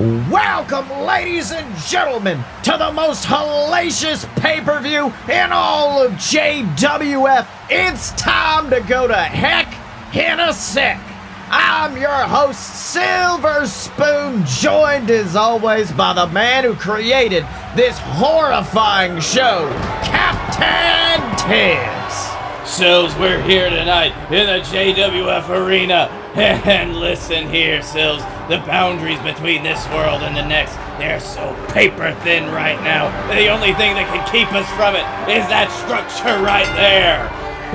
Welcome, ladies and gentlemen, to the most hellacious pay-per-view in all of JWF. It's time to go to heck in a sec. I'm your host, Silver Spoon, joined as always by the man who created this horrifying show, Captain Tibbs. Sills, we're here tonight in the JWF arena. And listen here, Sills, the boundaries between this world and the next, they're so paper thin right now. The only thing that can keep us from it is that structure right there.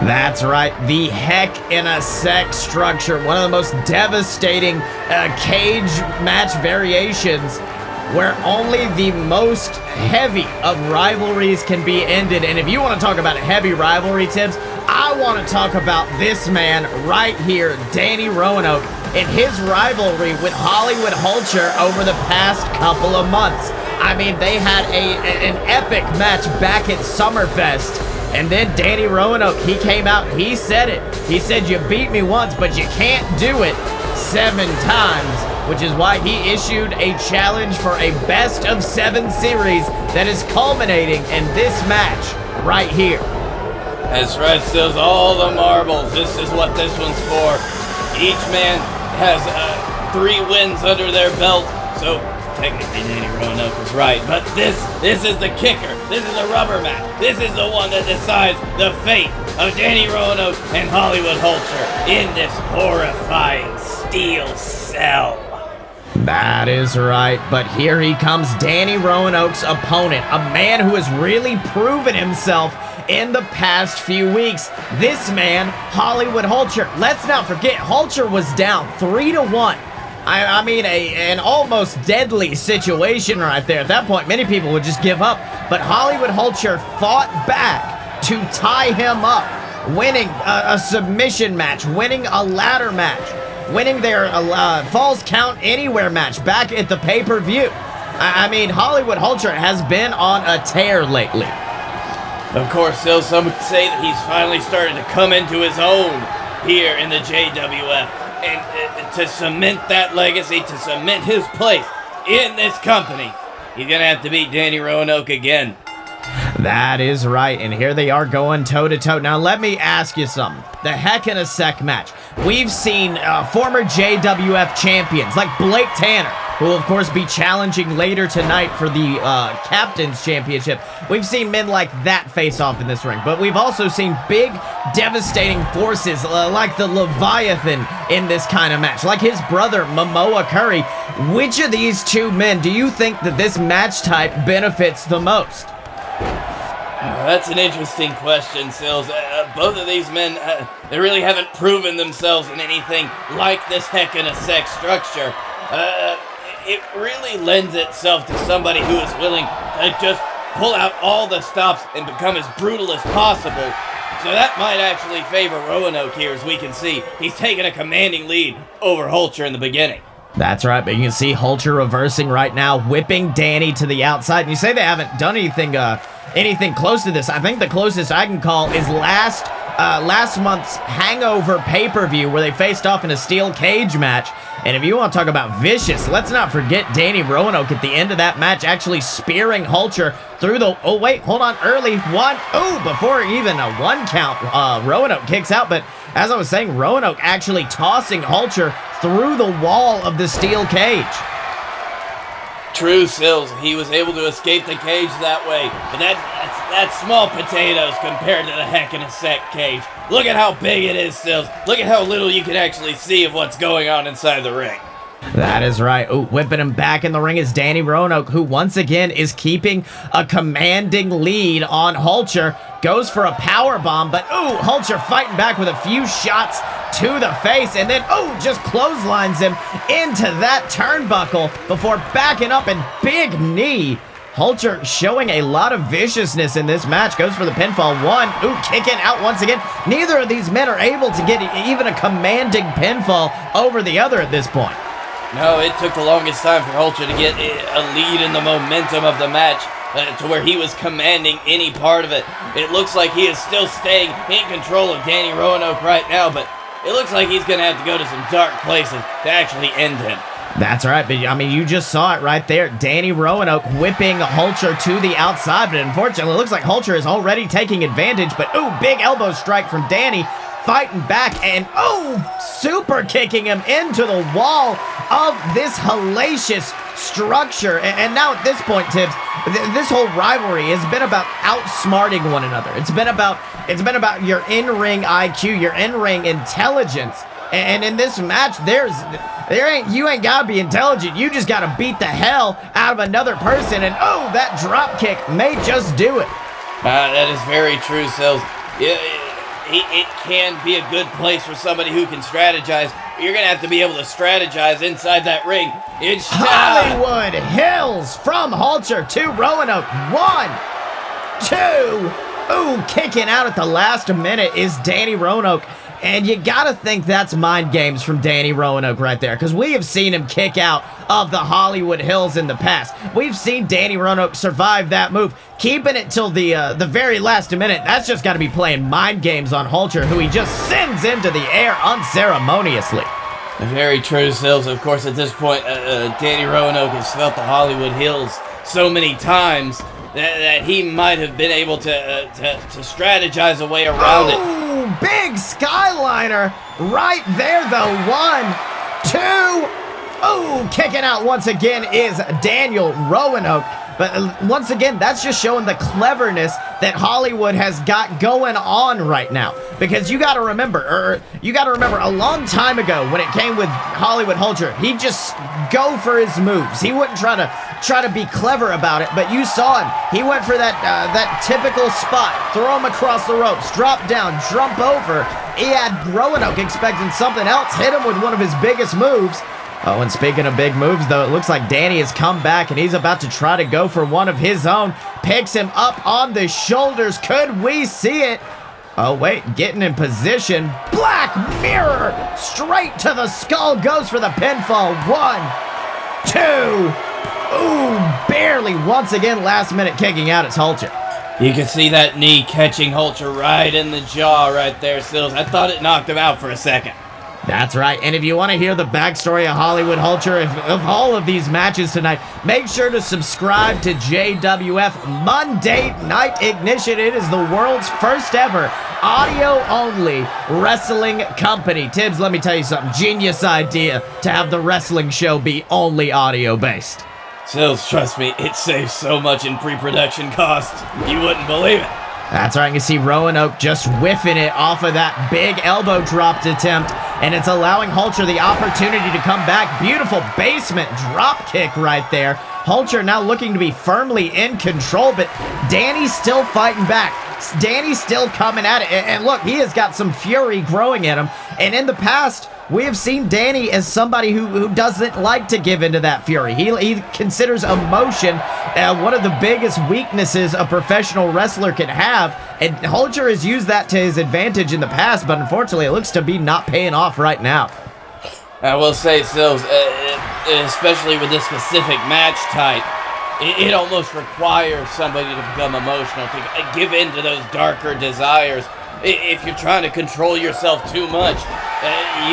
That's right, the heck in a sec structure, one of the most devastating cage match variations where only the most heavy of rivalries can be ended. And if you want to talk about a heavy rivalry, Tibbs, I want to talk about this man right here, Danny Roanoke, and his rivalry with Hollywood Hulcher over the past couple of months. I mean, they had an epic match back at Summerfest, and then Danny Roanoke, he came out, he said it. He said, you beat me once, but you can't do it 7 times, which is why he issued a challenge for a best-of-7 series that is culminating in this match right here. That's right, Sills, all the marbles. This is what this one's for. Each man has 3 wins under their belt, so technically Danny Roanoke was right. But this is the kicker. This is the rubber match. This is the one that decides the fate of Danny Roanoke and Hollywood Hulcher in this horrifying steel cell. That is right, but here he comes, Danny Roanoke's opponent, a man who has really proven himself in the past few weeks. This man, Hollywood Hulcher. Let's not forget, Hulcher was down 3-1. I mean, an almost deadly situation right there. At that point, many people would just give up, but Hollywood Hulcher fought back to tie him up, winning a submission match, winning a ladder match, winning their Falls Count Anywhere match back at the pay-per-view. I mean, Hollywood Hulcher has been on a tear lately. Of course, Sills, some would say that he's finally started to come into his own here in the JWF. And to cement that legacy, to cement his place in this company, he's going to have to beat Danny Roanoke again. That is right, and here they are going toe-to-toe. Now, let me ask you something. The heck in a sec match. We've seen former JWF champions like Blake Tanner, who will, of course, be challenging later tonight for the Captain's Championship. We've seen men like that face off in this ring, but we've also seen big, devastating forces like the Leviathan in this kind of match, like his brother, Momoa Curry. Which of these 2 men do you think that this match type benefits the most? That's an interesting question, Sills. Both of these men, they really haven't proven themselves in anything like this heck in a sec structure. It really lends itself to somebody who is willing to just pull out all the stops and become as brutal as possible. So that might actually favor Roanoke here, as we can see. He's taking a commanding lead over Hulcher in the beginning. That's right, but you can see Hulcher reversing right now, whipping Danny to the outside. And you say they haven't done anything close to this. I think the closest I can call is last month's Hangover pay-per-view where they faced off in a steel cage match. And if you want to talk about vicious, let's not forget Danny Roanoke at the end of that match actually spearing Hulcher through the, oh wait, hold on, early one, oh, before even a 1 count, Roanoke kicks out. But as I was saying, Roanoke actually tossing Hulcher through the wall of the steel cage. True, Sills. He was able to escape the cage that way, but that's small potatoes compared to the heck in a sec cage. Look at how big it is, Sills. Look at how little you can actually see of what's going on inside the ring. That is right. Ooh, whipping him back in the ring is Danny Roanoke, who once again is keeping a commanding lead on Hulcher. Goes for a power bomb, but ooh, Hulcher fighting back with a few shots to the face, and then ooh, just clotheslines him into that turnbuckle before backing up and big knee. Hulcher showing a lot of viciousness in this match. Goes for the pinfall. 1, ooh, kicking out once again. Neither of these men are able to get even a commanding pinfall over the other at this point. No, it took the longest time for Hulcher to get a lead in the momentum of the match to where he was commanding any part of it. It looks like he is still staying in control of Danny Roanoke right now, but it looks like he's going to have to go to some dark places to actually end him. That's right, but I mean, you just saw it right there. Danny Roanoke whipping Hulcher to the outside, but unfortunately, it looks like Hulcher is already taking advantage, but ooh, big elbow strike from Danny, fighting back, and ooh, super kicking him into the wall of this hellacious structure. And now at this point, Tibbs, this whole rivalry has been about outsmarting one another. It's been about your in-ring IQ, your in-ring intelligence. And in this match, you ain't gotta be intelligent. You just gotta beat the hell out of another person. And oh, that drop kick may just do it. That is very true, Sills. It can be a good place for somebody who can strategize. You're gonna have to be able to strategize inside that ring. It's Hollywood Hills from Hulcher to Roanoke. 1, 2. Ooh, kicking out at the last minute is Danny Roanoke. And you gotta think that's mind games from Danny Roanoke right there, because we have seen him kick out of the Hollywood Hills in the past. We've seen Danny Roanoke survive that move. Keeping it till the very last minute, that's just gotta be playing mind games on Hulcher, who he just sends into the air unceremoniously. Very true, Sills. Of course, at this point, Danny Roanoke has felt the Hollywood Hills so many times that he might have been able to strategize a way around it. Big Skyliner right there, though. 1, 2. Ooh, kicking out once again is Daniel Roanoke. But once again, that's just showing the cleverness that Hollywood has got going on right now. Because you got to remember, a long time ago when it came with Hollywood Hulcher, he'd just go for his moves. He wouldn't try to be clever about it. But you saw him. He went for that typical spot, throw him across the ropes, drop down, jump over. He had Roanoke expecting something else, hit him with one of his biggest moves. Oh, and speaking of big moves, though, it looks like Danny has come back, and he's about to try to go for one of his own. Picks him up on the shoulders. Could we see it? Oh, wait, getting in position. Black Mirror! Straight to the skull. Goes for the pinfall. 1, 2. Ooh, barely. Once again, last minute kicking out. It's Hulcher. You can see that knee catching Hulcher right in the jaw right there, Sills. I thought it knocked him out for a second. That's right, and if you want to hear the backstory of Hollywood Hulcher of all of these matches tonight, make sure to subscribe to JWF Monday Night Ignition. It is the world's first ever audio-only wrestling company. Tibbs, let me tell you something. Genius idea to have the wrestling show be only audio-based. Sills, trust me, it saves so much in pre-production costs, you wouldn't believe it. That's right, you can see Roanoke just whiffing it off of that big elbow drop attempt, and it's allowing Hulcher the opportunity to come back. Beautiful basement drop kick right there. Hulcher now looking to be firmly in control, but Danny's still fighting back. Danny's still coming at it, and look, he has got some fury growing at him, and in the past, we have seen Danny as somebody who doesn't like to give into that fury. He considers emotion one of the biggest weaknesses a professional wrestler can have, and Hulcher has used that to his advantage in the past, but unfortunately it looks to be not paying off right now. I will say, Sills, especially with this specific match type, it almost requires somebody to become emotional, to give in to those darker desires. If you're trying to control yourself too much,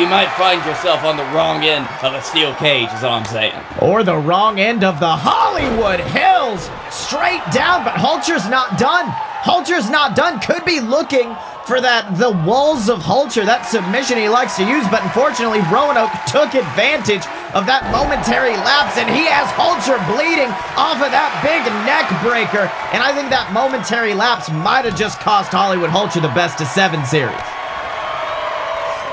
you might find yourself on the wrong end of a steel cage, is all I'm saying. Or the wrong end of the Hollywood Hills. Straight down, but Hulcher's not done. Hulcher's not done. Could be looking for the walls of Hulcher, that submission he likes to use, but unfortunately Roanoke took advantage of that momentary lapse, and he has Hulcher bleeding off of that big neck breaker, and I think that momentary lapse might have just cost Hollywood Hulcher the best of 7 series.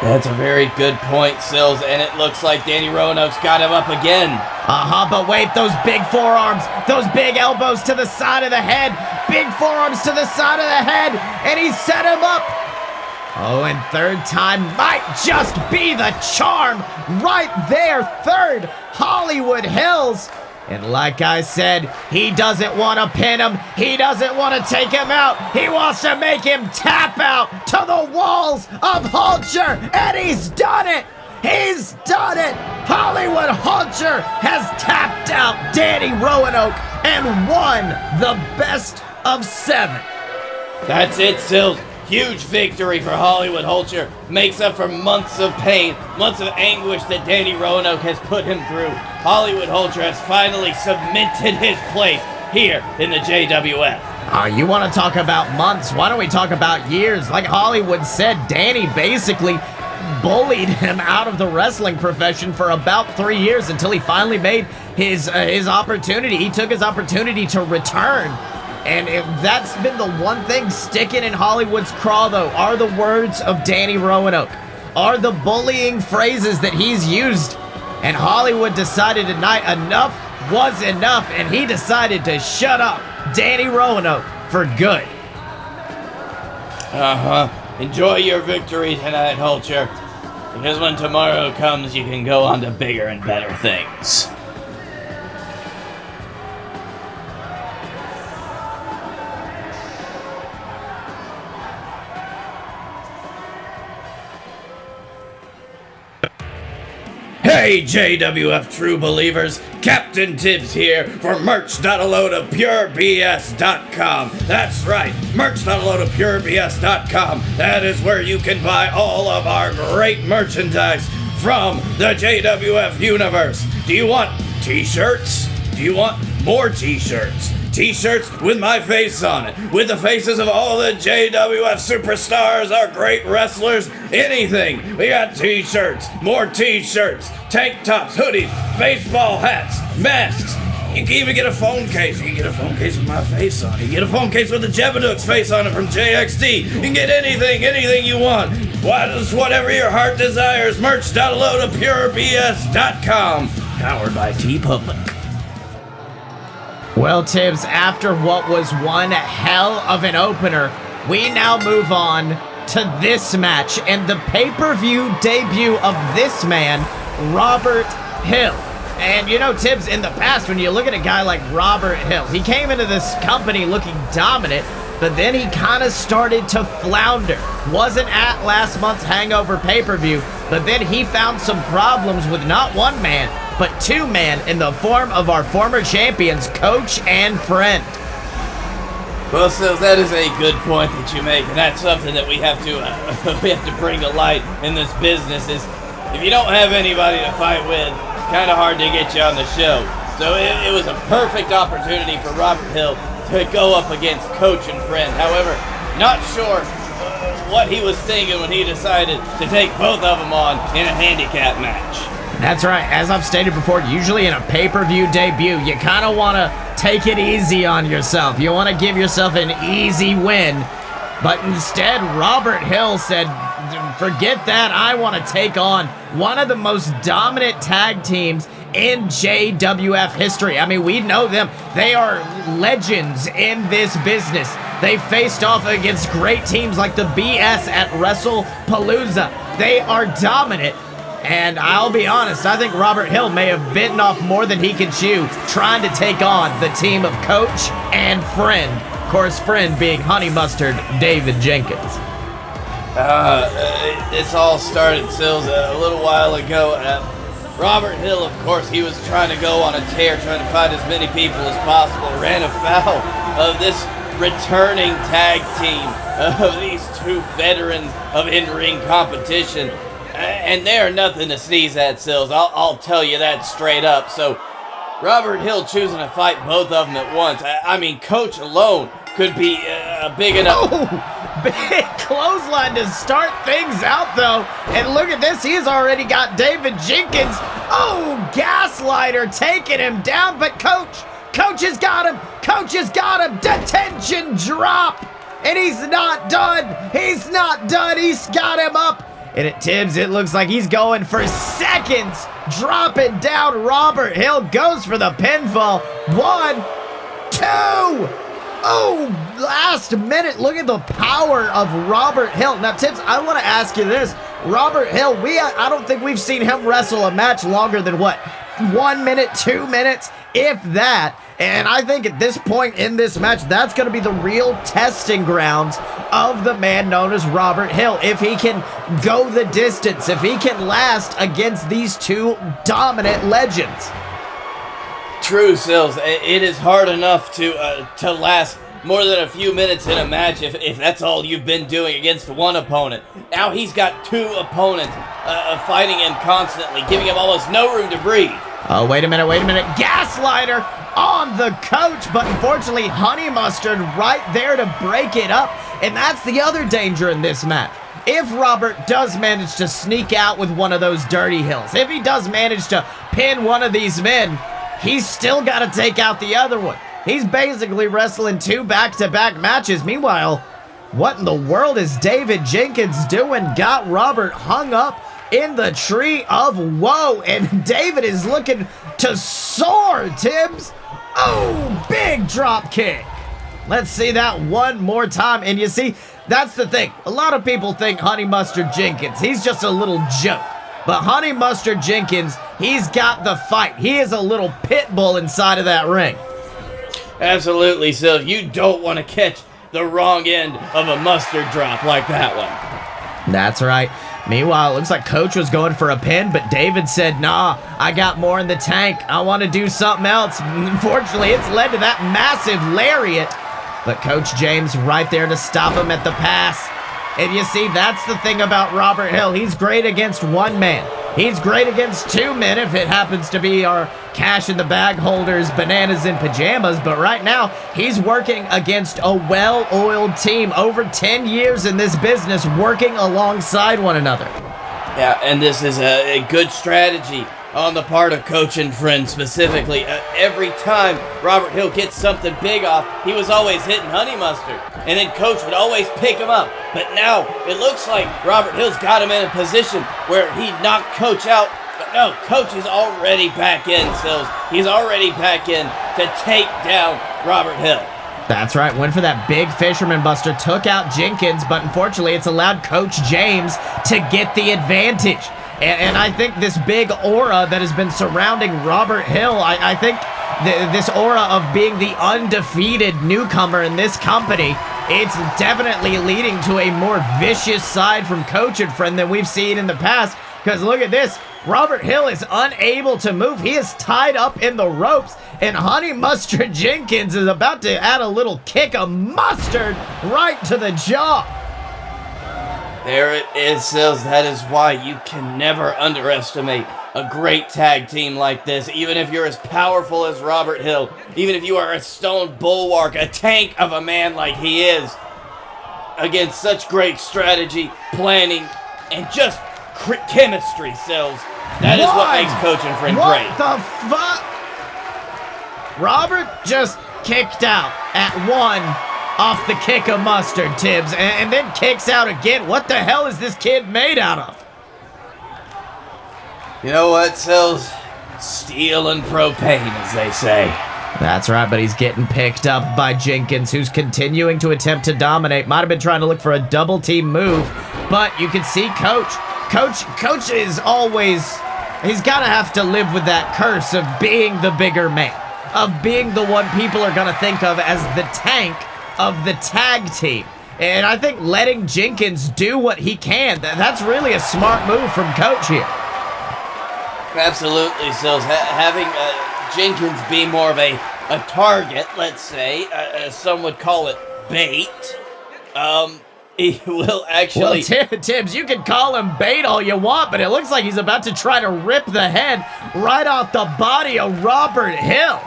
That's a very good point, Sills, and it looks like Danny Roanoke's got him up again. But wait, those big forearms, those big elbows to the side of the head, big forearms to the side of the head, and he set him up. Oh, and third time might just be the charm right there. Third, Hollywood Hills. And like I said, he doesn't want to pin him. He doesn't want to take him out. He wants to make him tap out to the walls of Hulcher. And he's done it. He's done it. Hollywood Hulcher has tapped out Danny Roanoke and won the best of 7. That's it, Sills. huge victory for Hollywood Hulcher. Makes up for months of pain, months of anguish that Danny Roanoke has put him through. Hollywood Hulcher has finally cemented his place here in the JWF. You want to talk about months? Why don't we talk about years? Like Hollywood said, Danny basically bullied him out of the wrestling profession for about 3 years until he finally made his opportunity. He took his opportunity to return. And that's been the one thing sticking in Hollywood's craw, though, are the words of Danny Roanoke, are the bullying phrases that he's used. And Hollywood decided tonight enough was enough, and he decided to shut up Danny Roanoke for good. Enjoy your victory tonight, Hulcher, because when tomorrow comes, you can go on to bigger and better things. Hey JWF true believers, Captain Tibbs here for merch.aloadapurebs.com. That's right, merch.aloadapurebs.com. That is where you can buy all of our great merchandise from the JWF universe. Do you want t-shirts? Do you want more t-shirts? T-shirts with my face on it, with the faces of all the JWF superstars, our great wrestlers, anything. We got t-shirts, more t-shirts, tank tops, hoodies, baseball hats, masks. You can even get a phone case. You can get a phone case with my face on it. You can get a phone case with the Jebadook's face on it from JXT. You can get anything you want. Whatever your heart desires, merch.aloadapurebs.com. Powered by TeePublic. Well, Tibbs, after what was one hell of an opener, we now move on to this match and the pay-per-view debut of this man, Robert Hill. And you know, Tibbs, in the past, when you look at a guy like Robert Hill, he came into this company looking dominant, but then he kind of started to flounder. Wasn't at last month's Hangover pay-per-view, but then he found some problems with not one man, but two men in the form of our former champions, Coach and Friend. Well, Sills, that is a good point that you make, and that's something that we have to bring to light in this business. Is if you don't have anybody to fight with, kind of hard to get you on the show. So it was a perfect opportunity for Robert Hill to go up against Coach and Friend. However, not sure what he was thinking when he decided to take both of them on in a handicap match. That's right. As I've stated before, usually in a pay-per-view debut, you kind of want to take it easy on yourself. You want to give yourself an easy win. But instead, Robert Hill said, forget that. I want to take on one of the most dominant tag teams in JWF history. I mean, we know them. They are legends in this business. They faced off against great teams like the BS at WrestlePalooza. They are dominant. And I'll be honest, I think Robert Hill may have bitten off more than he can chew trying to take on the team of Coach and Friend. Of course, Friend being Honey Mustard David Jenkins. This all started, Sills, a little while ago. Robert Hill, of course, he was trying to go on a tear, trying to find as many people as possible. Ran afoul of this returning tag team of these two veterans of in-ring competition. And they are nothing to sneeze at, Sills. I'll tell you that straight up. So, Robert Hill choosing to fight both of them at once. I mean, Coach alone could be big enough. Oh, big clothesline to start things out, though. And look at this. He's already got David Jenkins. Oh, Gaslighter taking him down. But Coach has got him. Coach has got him. Detention drop. And he's not done. He's not done. He's got him up. And at Tibbs, it looks like he's going for seconds. Dropping down. Robert Hill goes for the pinfall. 1, 2. Oh, last minute. Look at the power of Robert Hill. Now, Tibbs, I want to ask you this. Robert Hill, I don't think we've seen him wrestle a match longer than what? 1 minute, 2 minutes, if that. And I think at this point in this match, that's going to be the real testing grounds of the man known as Robert Hill. If he can go the distance, if he can last against these two dominant legends. True, Sills. It is hard enough to last more than a few minutes in a match if that's all you've been doing against one opponent. Now he's got two opponents fighting him constantly, giving him almost no room to breathe. Oh, wait a minute. Gaslighter on the coach, but unfortunately Honey Mustard right there to break it up. And that's the other danger in this match. If Robert does manage to sneak out with one of those dirty hills, if he does manage to pin one of these men, he's still got to take out the other one. He's basically wrestling two back-to-back matches. Meanwhile, what in the world is David Jenkins doing? Got Robert hung up in the tree of woe, and David is looking to soar, Tibbs. Oh, big drop kick. Let's see that one more time. And you see, that's the thing. A lot of people think Honey Mustard Jenkins, he's just a little joke. But Honey Mustard Jenkins, he's got the fight. He is a little pit bull inside of that ring. Absolutely, Sil. You don't want to catch the wrong end of a mustard drop like that one. That's right. Meanwhile, it looks like Coach was going for a pin, but David said, nah, I got more in the tank. I want to do something else. Unfortunately, it's led to that massive lariat. But Coach James right there to stop him at the pass. And you see, that's the thing about Robert Hill. He's great against one man. He's great against two men if it happens to be our cash in the bag holders, bananas in pajamas. But right now, he's working against a well-oiled team. Over 10 years in this business, working alongside one another. Yeah, and this is a good strategy on the part of Coach and friend specifically. Every time Robert Hill gets something big off, he was always hitting Honey Mustard, and then Coach would always pick him up. But now it looks like Robert Hill's got him in a position where he knocked Coach out. But no, Coach is already back in, Sills. He's already back in to take down Robert Hill. That's right, went for that big Fisherman Buster, took out Jenkins, but unfortunately it's allowed Coach James to get the advantage. And I think this big aura that has been surrounding Robert Hill, I think this aura of being the undefeated newcomer in this company, it's definitely leading to a more vicious side from Coach and friend than we've seen in the past. Because look at this, Robert Hill is unable to move. He is tied up in the ropes, and Honey Mustard Jenkins is about to add a little kick of mustard right to the jaw. There it is, Sills. That is why you can never underestimate a great tag team like this. Even if you're as powerful as Robert Hill, even if you are a stone bulwark, a tank of a man like he is, against such great strategy, planning, and just chemistry, Sills. That is what makes Coach and Friend great. What the fuck? Robert just kicked out at one off the kick of mustard, Tibbs, and then kicks out again. What the hell is this kid made out of? You know what, Sills? Steel and propane, as they say. That's right, but he's getting picked up by Jenkins, who's continuing to attempt to dominate. Might have been trying to look for a double team move, but you can see Coach is always, he's got to have to live with that curse of being the bigger man, of being the one people are going to think of as the tank of the tag team. And I think letting Jenkins do what he can, that's really a smart move from Coach here. Absolutely, Sills. Having Jenkins be more of a target, let's say, some would call it bait, he will actually... Well, Tibbs, you can call him bait all you want, but it looks like he's about to try to rip the head right off the body of Robert Hill.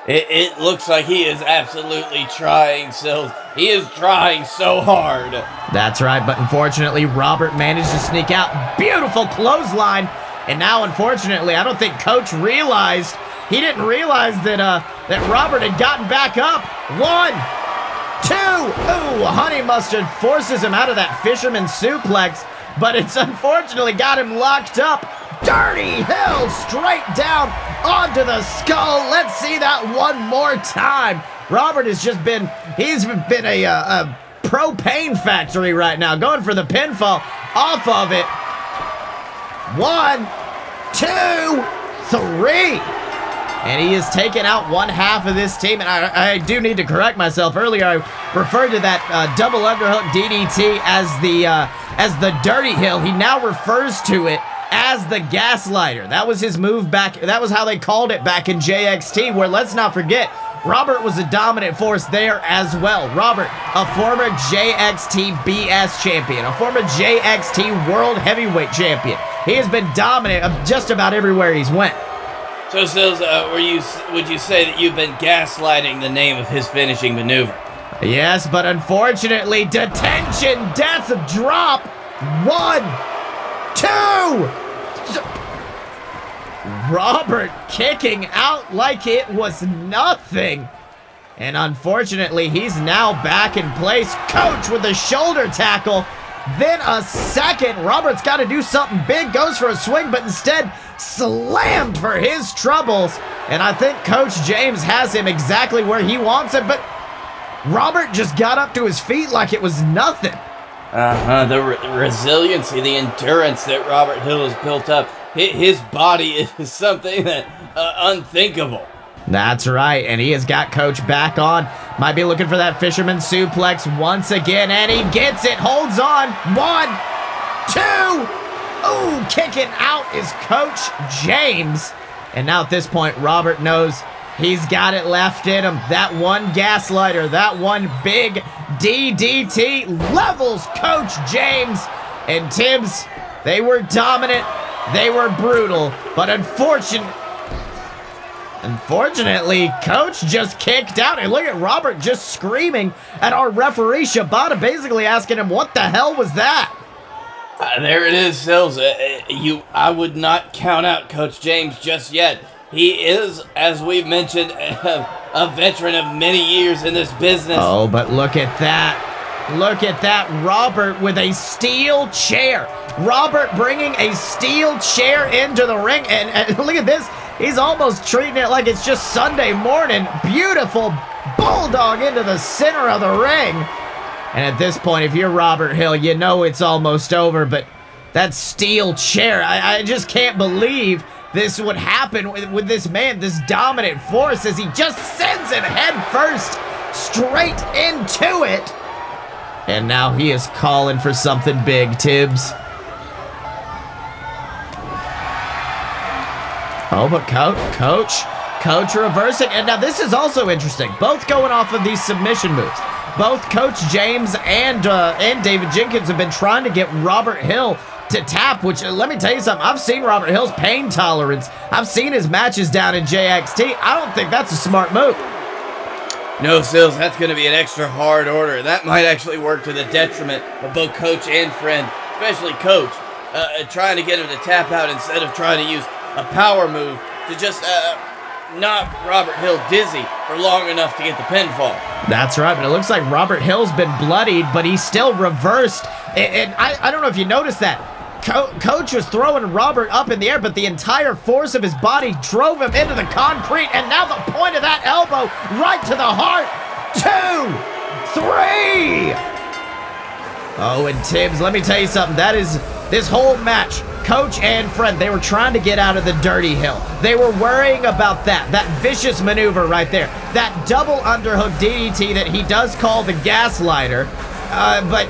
It looks like he is absolutely trying, Sills. He is trying so hard. That's right, but unfortunately, Robert managed to sneak out. Beautiful clothesline. And now, unfortunately, I don't think Coach realized, he didn't realize that Robert had gotten back up. 1, 2. Ooh, Honey Mustard forces him out of that fisherman suplex, but it's unfortunately got him locked up. Dirty Hill straight down onto the skull. Let's see that one more time. Robert has just been, he's been a propane factory right now, going for the pinfall off of it. 1, 2, 3. And he has taken out one half of this team. And I do need to correct myself. Earlier, I referred to that double underhook DDT as the Dirty Hill. He now refers to it as the Gaslighter. That was his move back. That was how they called it back in JXT, where, let's not forget, Robert was a dominant force there as well. Robert, a former JXT BS champion, a former JXT World Heavyweight champion. He has been dominant of just about everywhere he's went. So, Sills, would you say that you've been gaslighting the name of his finishing maneuver? Yes, but unfortunately, detention, death drop. 1, 2. Robert kicking out like it was nothing. And unfortunately, he's now back in place. Coach with a shoulder tackle. Then a second. Robert's got to do something big. Goes for a swing, but instead slammed for his troubles. And I think Coach James has him exactly where he wants him. But Robert just got up to his feet like it was nothing. The resiliency, the endurance that Robert Hill has built up. His body is something that unthinkable. That's right, and he has got Coach back on. Might be looking for that fisherman suplex once again, and he gets it, holds on. 1, 2. Ooh, kicking out is Coach James. And now at this point, Robert knows he's got it left in him. That one gaslighter, that one big DDT levels Coach James. And Tibbs, they were dominant. They were brutal, but unfortunately, Coach just kicked out. And look at Robert just screaming at our referee, Shibata, basically asking him, what the hell was that? There it is, Sills. I would not count out Coach James just yet. He is, as we've mentioned, a veteran of many years in this business. Oh, but look at that. Look at that, Robert with a steel chair. Robert bringing a steel chair into the ring. And look at this. He's almost treating it like it's just Sunday morning. Beautiful bulldog into the center of the ring. And at this point, if you're Robert Hill, you know it's almost over. But that steel chair, I just can't believe this would happen with this man, this dominant force, as he just sends it head first straight into it. And now he is calling for something big, Tibbs. Oh, but Coach reversing. And now this is also interesting. Both going off of these submission moves. Both Coach James and David Jenkins have been trying to get Robert Hill to tap, which, let me tell you something, I've seen Robert Hill's pain tolerance. I've seen his matches down in JXT. I don't think that's a smart move. No, Sills, that's going to be an extra hard order. That might actually work to the detriment of both Coach and friend, especially Coach, trying to get him to tap out instead of trying to use a power move to just knock Robert Hill dizzy for long enough to get the pinfall. That's right, but it looks like Robert Hill's been bloodied, but he still reversed. And I don't know if you noticed that. Coach was throwing Robert up in the air, but the entire force of his body drove him into the concrete, and now the point of that elbow right to the heart. 2, 3. Oh, and Tibbs, let me tell you something. That is this whole match. Coach and friend, they were trying to get out of the dirty hill. They were worrying about that vicious maneuver right there. That double underhook DDT that he does call the gaslighter. But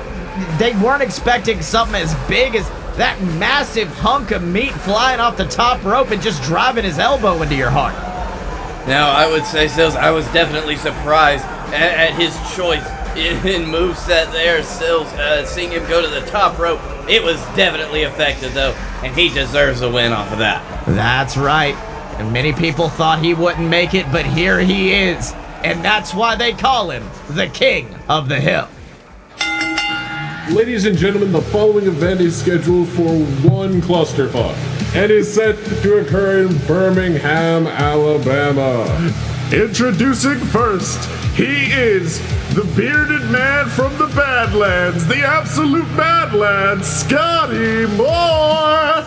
they weren't expecting something as big as that massive hunk of meat flying off the top rope and just driving his elbow into your heart. Now, I would say, Sills, I was definitely surprised at his choice in moveset there, Sills. Seeing him go to the top rope, it was definitely effective, though, and he deserves a win off of that. That's right. And many people thought he wouldn't make it, but here he is. And that's why they call him the King of the Hill. Ladies and gentlemen, the following event is scheduled for one clusterfuck and is set to occur in Birmingham, Alabama. Introducing first, he is the bearded man from the Badlands, the absolute Badlands, Scotty Moore!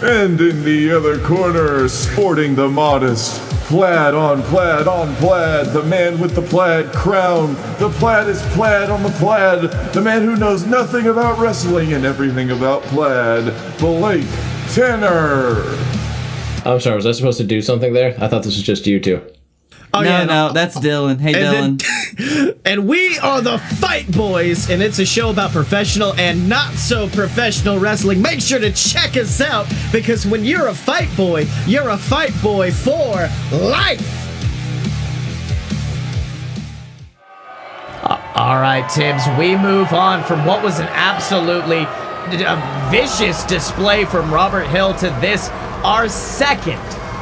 And in the other corner, sporting the modest plaid on plaid on plaid, the man with the plaid crown. The plaid is plaid on the plaid. The man who knows nothing about wrestling and everything about plaid. Blake Tanner. I'm sorry, was I supposed to do something there? I thought this was just you two. Oh, no, that's Dylan. Hey, Dylan. And we are the Fight Boys, and it's a show about professional and not so professional wrestling. Make sure to check us out, because when you're a fight boy, you're a fight boy for life. All right, Tibbs, we move on from what was an absolutely vicious display from Robert Hill to this, our second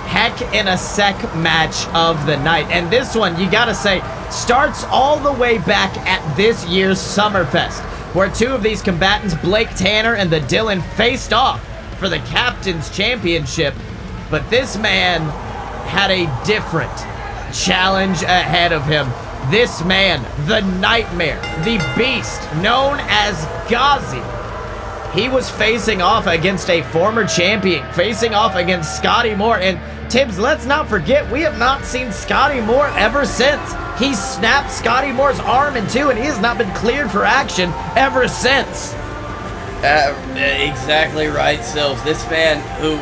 Heck in a Sec match of the night. And this one, you gotta say, starts all the way back at this year's Summerfest, where two of these combatants, Blake Tanner and the Dylan, faced off for the Captain's Championship. But this man had a different challenge ahead of him. This man, the Nightmare, the Beast, known as Gozzie. He was facing off against a former champion, facing off against Scotty Moore. And Tibbs, let's not forget, we have not seen Scotty Moore ever since. He snapped Scotty Moore's arm in two, and he has not been cleared for action ever since. Exactly right, Sills. This man who...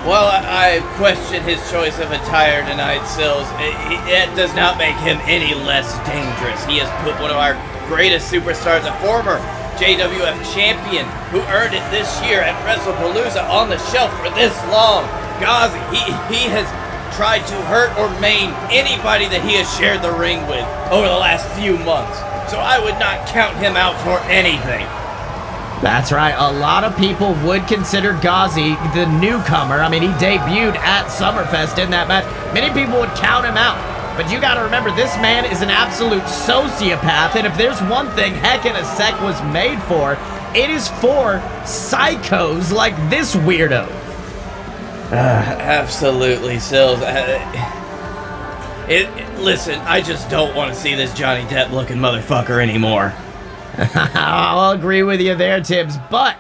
Well, I question his choice of attire tonight, Sills. It does not make him any less dangerous. He has put one of our greatest superstars, a former JWF champion who earned it this year at WrestlePalooza, on the shelf for this long. Gozzie, he has tried to hurt or maim anybody that he has shared the ring with over the last few months. So I would not count him out for anything. That's right. A lot of people would consider Gozzie the newcomer. I mean, he debuted at Summerfest in that match. Many people would count him out. But you gotta remember, this man is an absolute sociopath, and if there's one thing Heck in a Sec was made for, it is for psychos like this weirdo. Absolutely, Sills. Listen, I just don't want to see this Johnny Depp looking motherfucker anymore. I'll agree with you there, Tibbs, but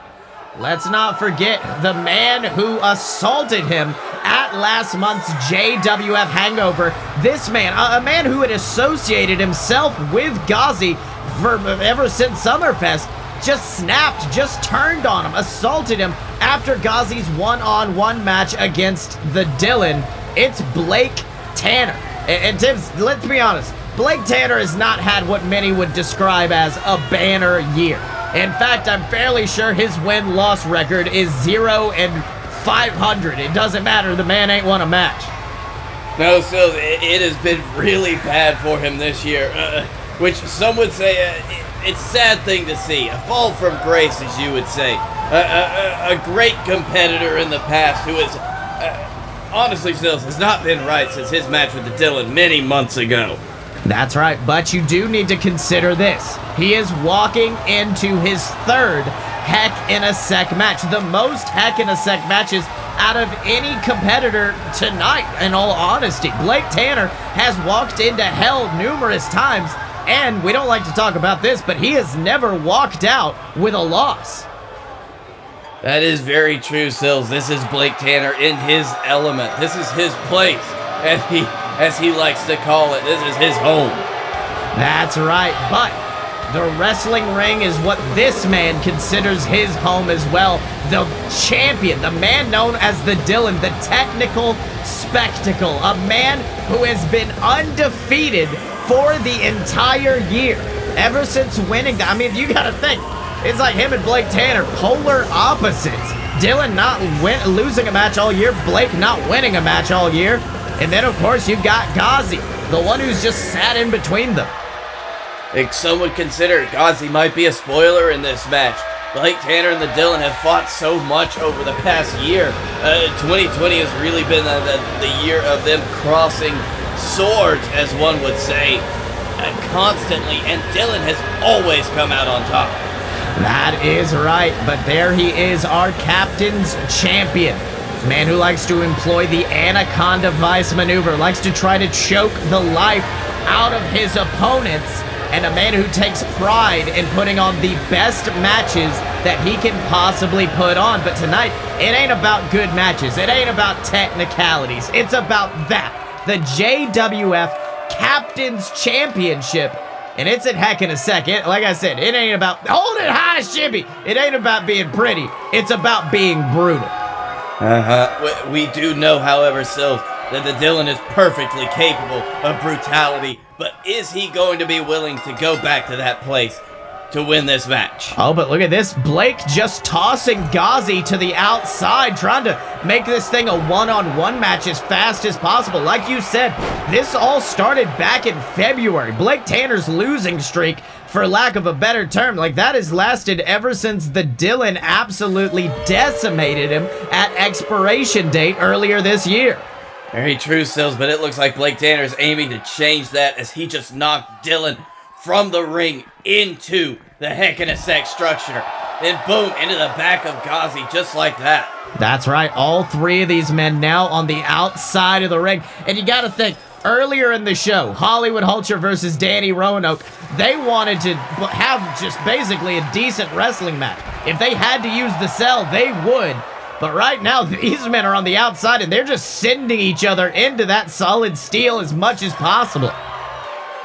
let's not forget the man who assaulted him at last month's JWF Hangover. This man, a man who had associated himself with Gozzie for ever since Summerfest, just snapped, just turned on him, assaulted him after Gozzie's one-on-one match against the Dylan. It's Blake Tanner. And Tibbs, let's be honest, Blake Tanner has not had what many would describe as a banner year. In fact, I'm fairly sure his win-loss record is 0-500. It doesn't matter, the man ain't won a match. No, Sills, it has been really bad for him this year, which some would say it's a sad thing to see. A fall from grace, as you would say. A great competitor in the past who is, honestly, Sills, has not been right since his match with the Dylan many months ago. That's right, but you do need to consider this. He is walking into his third Heck in a Sec match. The most Heck in a Sec matches out of any competitor tonight, in all honesty. Blake Tanner has walked into hell numerous times, and we don't like to talk about this, but he has never walked out with a loss. That is very true, Sills. This is Blake Tanner in his element. This is his place, as he likes to call it. This is his home. That's right, but the wrestling ring is what this man considers his home as well. The champion, the man known as the Dylan, the technical spectacle, a man who has been undefeated for the entire year. Ever since winning, I mean, you gotta think, it's like him and Blake Tanner, polar opposites. Dylan not losing a match all year, Blake not winning a match all year. And then, of course, you've got Gozzie, the one who's just sat in between them. I think some would consider Gozzie might be a spoiler in this match. Blake Tanner and the Dylan have fought so much over the past year. 2020 has really been the year of them crossing swords, as one would say, constantly. And Dylan has always come out on top. That is right, but there he is, our captain's champion. Man who likes to employ the Anaconda Vice maneuver, likes to try to choke the life out of his opponents, and a man who takes pride in putting on the best matches that he can possibly put on. But tonight, it ain't about good matches. It ain't about technicalities. It's about that. The JWF Captain's Championship. And it's at Heck in a Sec. Like I said, it ain't about, hold it high, Shibby. It ain't about being pretty. It's about being brutal. We do know, however, Sills, that the Dylan is perfectly capable of brutality, but is he going to be willing to go back to that place? to win this match. Oh, but look at this. Blake just tossing Gozzie to the outside, trying to make this thing a one-on-one match as fast as possible. Like you said, this all started back in February. Blake Tanner's losing streak, for lack of a better term, like that has lasted ever since the Dylan absolutely decimated him at expiration date earlier this year. Very true, Sills, but it looks like Blake Tanner's aiming to change that as he just knocked Dylan from the ring into the heck in a sec structure. Then boom, into the back of Gozzie just like that. That's right, all three of these men now on the outside of the ring. And you gotta think, earlier in the show, Hollywood Hulcher versus Danny Roanoke, they wanted to have just basically a decent wrestling match. If they had to use the cell, they would. But right now, these men are on the outside and they're just sending each other into that solid steel as much as possible.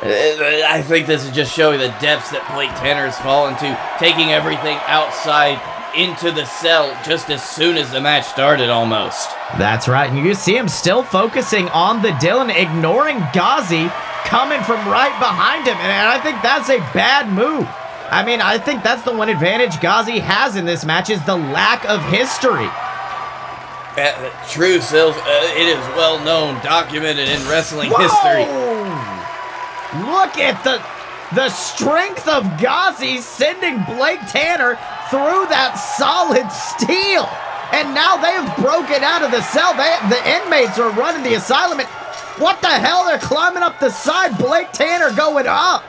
I think this is just showing the depths that Blake Tanner has fallen to, taking everything outside into the cell just as soon as the match started almost. That's right, and you see him still focusing on the Dylan, ignoring Gozzie coming from right behind him, and I think that's a bad move. I mean, I think that's the one advantage Gozzie has in this match is the lack of history. True, Sills. It is well known, documented in wrestling history. Look at the strength of Gozzie sending Blake Tanner through that solid steel. And now they have broken out of the cell. The inmates are running the asylum. And what the hell? They're climbing up the side. Blake Tanner going up.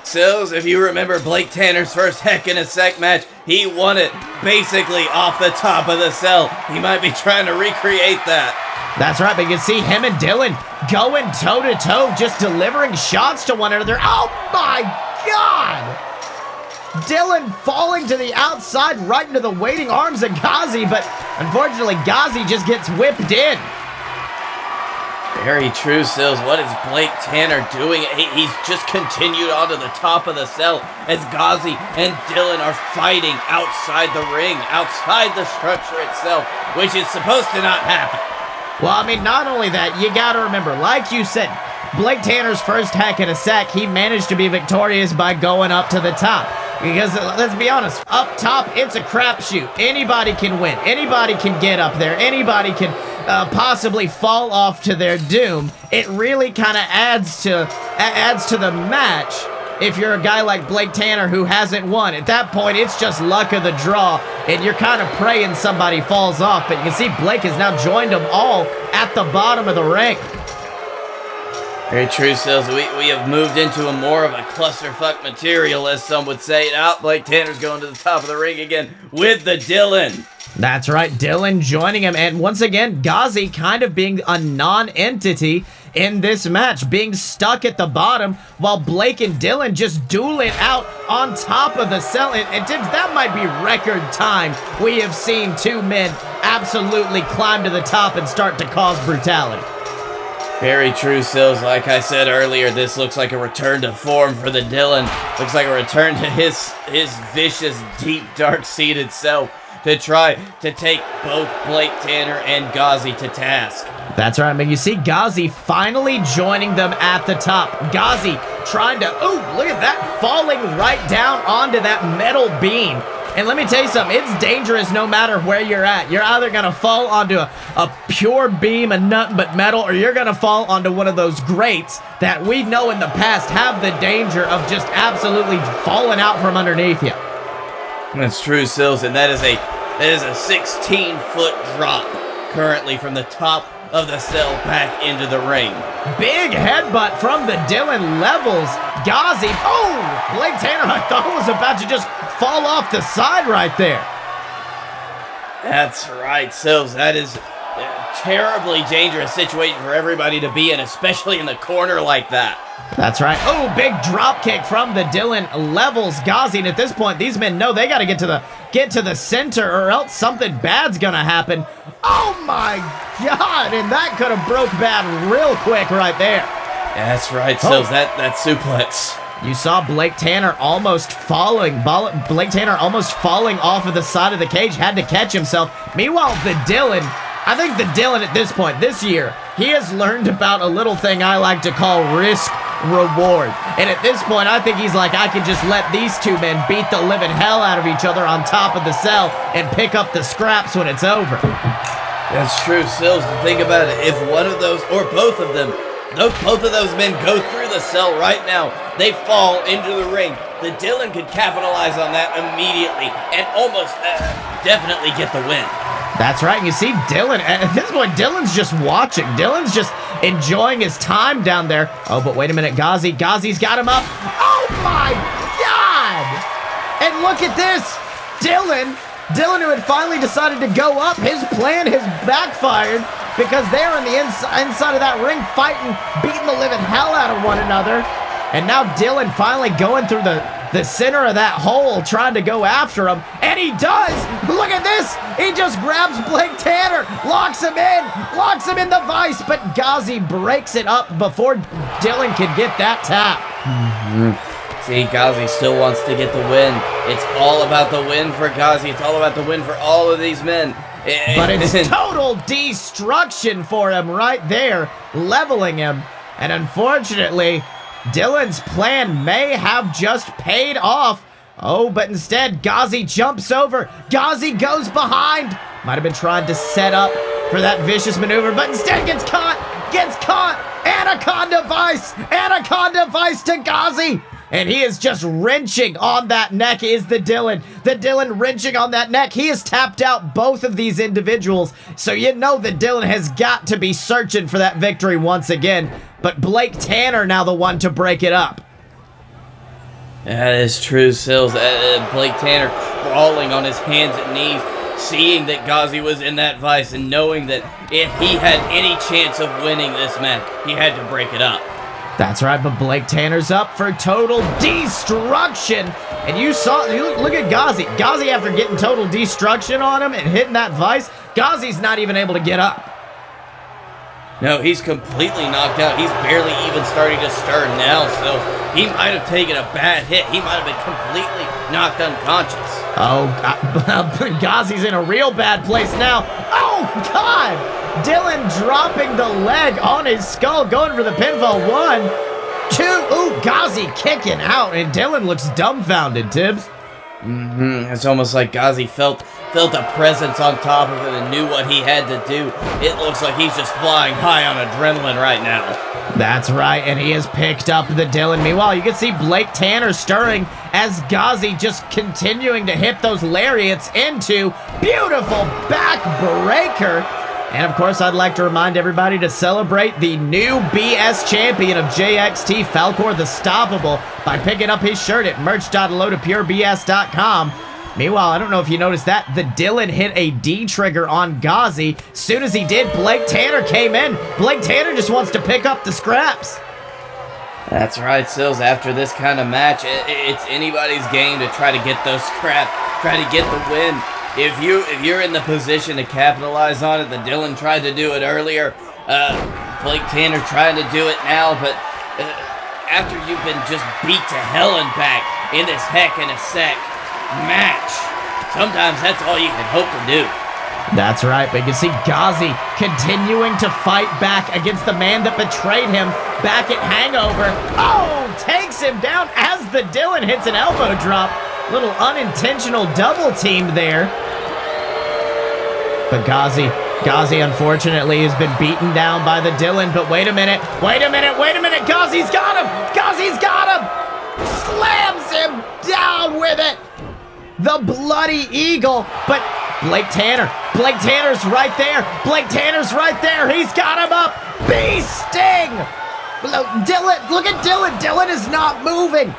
Sills, if you remember Blake Tanner's first Heck in a Sec match, he won it basically off the top of the cell. He might be trying to recreate that. That's right, but you can see him and Dylan going toe-to-toe, just delivering shots to one another. Oh my God! Dylan falling to the outside right into the waiting arms of Gozzie, but unfortunately Gozzie just gets whipped in. Very true, Sills. What is Blake Tanner doing? He's just continued onto the top of the cell as Gozzie and Dylan are fighting outside the ring, outside the structure itself, which is supposed to not happen. Well, I mean, not only that, you gotta remember, like you said, Blake Tanner's first Heck in a Sec, he managed to be victorious by going up to the top. Because, let's be honest, up top, it's a crapshoot. Anybody can win. Anybody can get up there. Anybody can possibly fall off to their doom. It really kind of adds to the match if you're a guy like Blake Tanner who hasn't won. At that point, it's just luck of the draw, and you're kind of praying somebody falls off. But you can see Blake has now joined them all at the bottom of the ring. Very true, Sills. We have moved into a more of a clusterfuck material, as some would say. Now, Blake Tanner's going to the top of the ring again with the Dylan. That's right, Dylan joining him, and once again, Gozzie kind of being a non-entity in this match, being stuck at the bottom, while Blake and Dylan just dueling out on top of the cell. And Tibbs, that might be record time we have seen two men absolutely climb to the top and start to cause brutality. Very true, Sills. Like I said earlier, this looks like a return to form for the Dylan. Looks like a return to his vicious, deep, dark-seated self to try to take both Blake Tanner and Gozzie to task. That's right, man. You see Gozzie finally joining them at the top. Gozzie trying to, oh, look at that, falling right down onto that metal beam. And let me tell you something, it's dangerous no matter where you're at. You're either going to fall onto a pure beam of nothing but metal, or you're going to fall onto one of those grates that we know in the past have the danger of just absolutely falling out from underneath you. That's true, Sills, and that is a 16-foot drop currently from the top of the cell back into the ring. Big headbutt from the Dylan levels. Gozzie, oh, Blake Tanner, I thought was about to just fall off the side right there. That's right, Sills. That is a terribly dangerous situation for everybody to be in, especially in the corner like that. That's right. Oh, big drop kick from the Dylan levels Gozzie. And at this point, these men know they got to get to the center, or else something bad's gonna happen. Oh my God! And that could have broke bad real quick right there. That's right, Sills. That suplex. You saw Blake Tanner almost falling. Blake Tanner almost falling off of the side of the cage. Had to catch himself. Meanwhile, the Dylan. I think the Dylan at this point, this year, he has learned about a little thing I like to call risk reward. And at this point, I think he's like, I can just let these two men beat the living hell out of each other on top of the cell and pick up the scraps when it's over. That's true, Sills. Think about it. If one of those, or both of them, both of those men go through the cell right now, they fall into the ring. The Dylan could capitalize on that immediately and almost definitely get the win. That's right. You see Dylan, at this point, Dylan's just watching. Dylan's just enjoying his time down there. Oh, but wait a minute, Gozzie. Gozzie's got him up. Oh, my God! And look at this. Dylan, who had finally decided to go up, his plan has backfired because they're on the inside of that ring fighting, beating the living hell out of one another. And now Dylan finally going through the center of that hole trying to go after him. And he does! Look at this! He just grabs Blake Tanner, locks him in the vise, but Gozzie breaks it up before Dylan can get that tap. See, Gozzie still wants to get the win. It's all about the win for Gozzie. It's all about the win for all of these men. But it's total destruction for him right there, leveling him. And unfortunately, Dylan's plan may have just paid off. Oh, but instead, Gozzie jumps over. Gozzie goes behind. Might have been trying to set up for that vicious maneuver, but instead gets caught. Anaconda Vice to Gozzie. And he is just wrenching on that neck is the Dylan. The Dylan wrenching on that neck. He has tapped out both of these individuals. So you know that Dylan has got to be searching for that victory once again. But Blake Tanner now the one to break it up. That is true, Sills. Blake Tanner crawling on his hands and knees, seeing that Gozzie was in that vice and knowing that if he had any chance of winning this match, he had to break it up. That's right, but Blake Tanner's up for total destruction. And you look at Gozzie. Gozzie, after getting total destruction on him and hitting that vice, Gozzie's not even able to get up. No, he's completely knocked out. He's barely even starting to stir now, so he might have taken a bad hit. He might have been completely knocked unconscious. Oh, Gozzie's in a real bad place now. Oh, God! Dylan dropping the leg on his skull, going for the pinfall. 1, 2. Ooh, Gozzie kicking out, and Dylan looks dumbfounded, Tibbs. It's almost like Gozzie felt a presence on top of him and knew what he had to do. It looks like he's just flying high on adrenaline right now. That's right, and he has picked up the Dylan. Meanwhile, you can see Blake Tanner stirring as Gozzie just continuing to hit those lariats into beautiful back breaker. And of course, I'd like to remind everybody to celebrate the new BS champion of JXT, Falcor the Stoppable, by picking up his shirt at merch.loadofpurebs.com. Meanwhile, I don't know if you noticed that, the Dylan hit a D trigger on Gozzie. Soon as he did, Blake Tanner came in. Blake Tanner just wants to pick up the scraps. That's right, Sills. After this kind of match, it's anybody's game to try to get those scraps, try to get the win. If you're in the position to capitalize on it, the Dylan tried to do it earlier. Blake Tanner trying to do it now, but after you've been just beat to hell and back in this heck in a sec match, sometimes that's all you can hope to do. That's right, but you can see Gozzie continuing to fight back against the man that betrayed him back at Hangover. Oh, takes him down as the Dylan hits an elbow drop. Little unintentional double team there. But Gozzie unfortunately has been beaten down by the Dylan. But wait a minute. Gozzie's got him. Slams him down with it. The Bloody Eagle. But Blake Tanner's right there. He's got him up. Bee Sting. Dylan, look at Dylan. Dylan is not moving.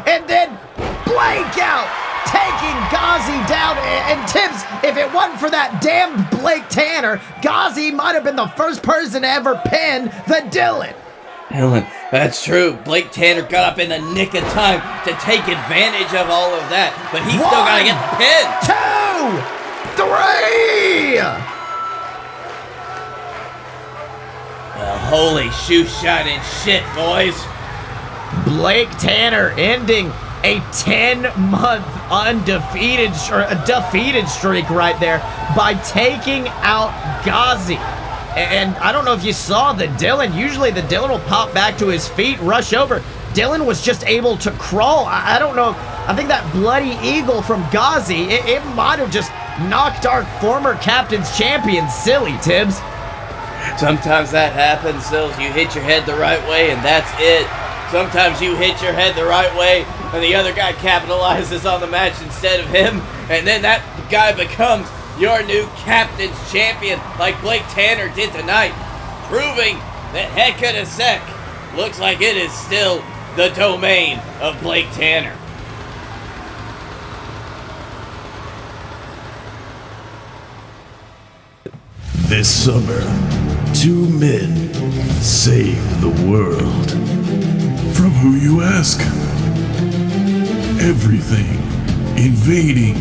And then Blake out, taking Gozzie down. And Tibbs, if it wasn't for that damn Blake Tanner, Gozzie might have been the first person to ever pin the Dylan. That's true. Blake Tanner got up in the nick of time to take advantage of all of that, but he's still got to get the pin. 2, 3. Well, holy shoe-shining shit, boys. Blake Tanner ending a 10-month defeated streak right there by taking out Gozzie. And I don't know if you saw the Dylan. Usually the Dylan will pop back to his feet, rush over. Dylan was just able to crawl. I don't know. I think that bloody eagle from Gozzie, it might have just knocked our former captain's champion silly, Tibbs. Sometimes that happens, Sills. You hit your head the right way, and that's it. Sometimes you hit your head the right way, and the other guy capitalizes on the match instead of him, and then that guy becomes your new captain's champion, like Blake Tanner did tonight, proving that Heck in a Sec looks like it is still the domain of Blake Tanner. This summer, 2 men save the world. From who you ask? Everything invading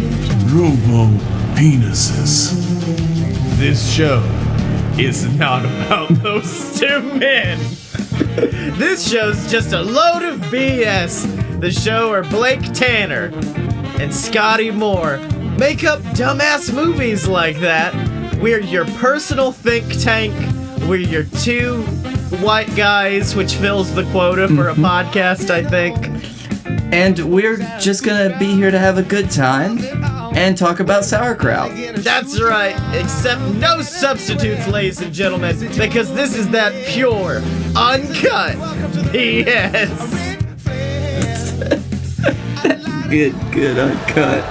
robo-penises. This show is not about those 2 men. This show's just a load of BS. The show where Blake Tanner and Scotty Moore make up dumbass movies like that. We're your personal think tank. We're your 2 white guys, which fills the quota for a podcast, I think. And we're just gonna be here to have a good time and talk about sauerkraut. That's right, except no substitutes, ladies and gentlemen, because this is that pure, uncut BS. Good, uncut.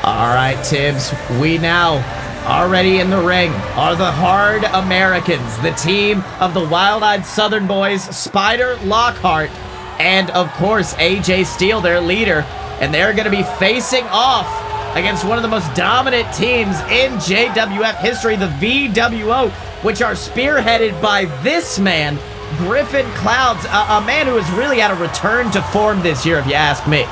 All right, Tibbs, we now already in the ring are the Hard Americans, the team of the Wild-Eyed Southern Boys, Spider Lockhart, and of course AJ Steele, their leader, and they're going to be facing off against one of the most dominant teams in JWF history, the VWO, which are spearheaded by this man, Griffin Clouds, a man who has really had a return to form this year, if you ask me.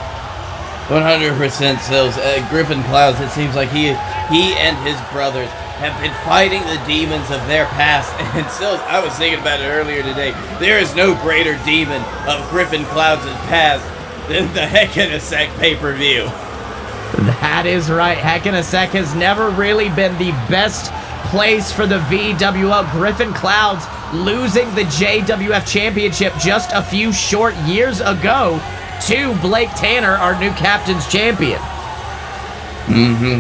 100% Sills. Griffin Clouds, it seems like he and his brothers have been fighting the demons of their past. And Sills, I was thinking about it earlier today. There is no greater demon of Griffin Clouds' past than the Heck in a Sec pay-per-view. That is right. Heck in a Sec has never really been the best place for the VWO. Griffin Clouds losing the JWF Championship just a few short years ago to Blake Tanner, our new captain's champion.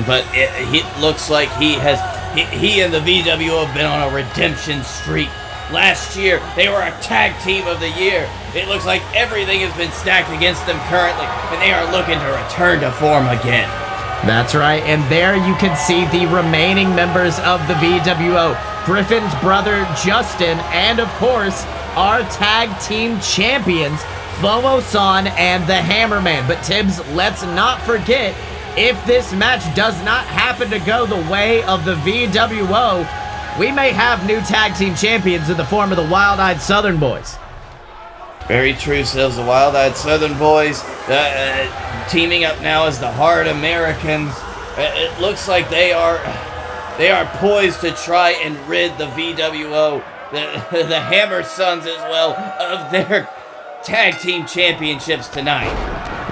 But it looks like he and the VWO have been on a redemption streak. Last year, they were a tag team of the year. It looks like everything has been stacked against them currently, and they are looking to return to form again. That's right, and there you can see the remaining members of the VWO. Griffin's brother, Justin, and of course, our tag team champions, Fomo-san and the Hammerman. But Tibbs, let's not forget, if this match does not happen to go the way of the VWO, we may have new tag team champions in the form of the Wild-Eyed Southern Boys. Very true, Sills. The Wild-Eyed Southern Boys teaming up now as the Hard Americans. It looks like they are poised to try and rid the VWO, the Hammer Sons as well, of their tag team championships tonight.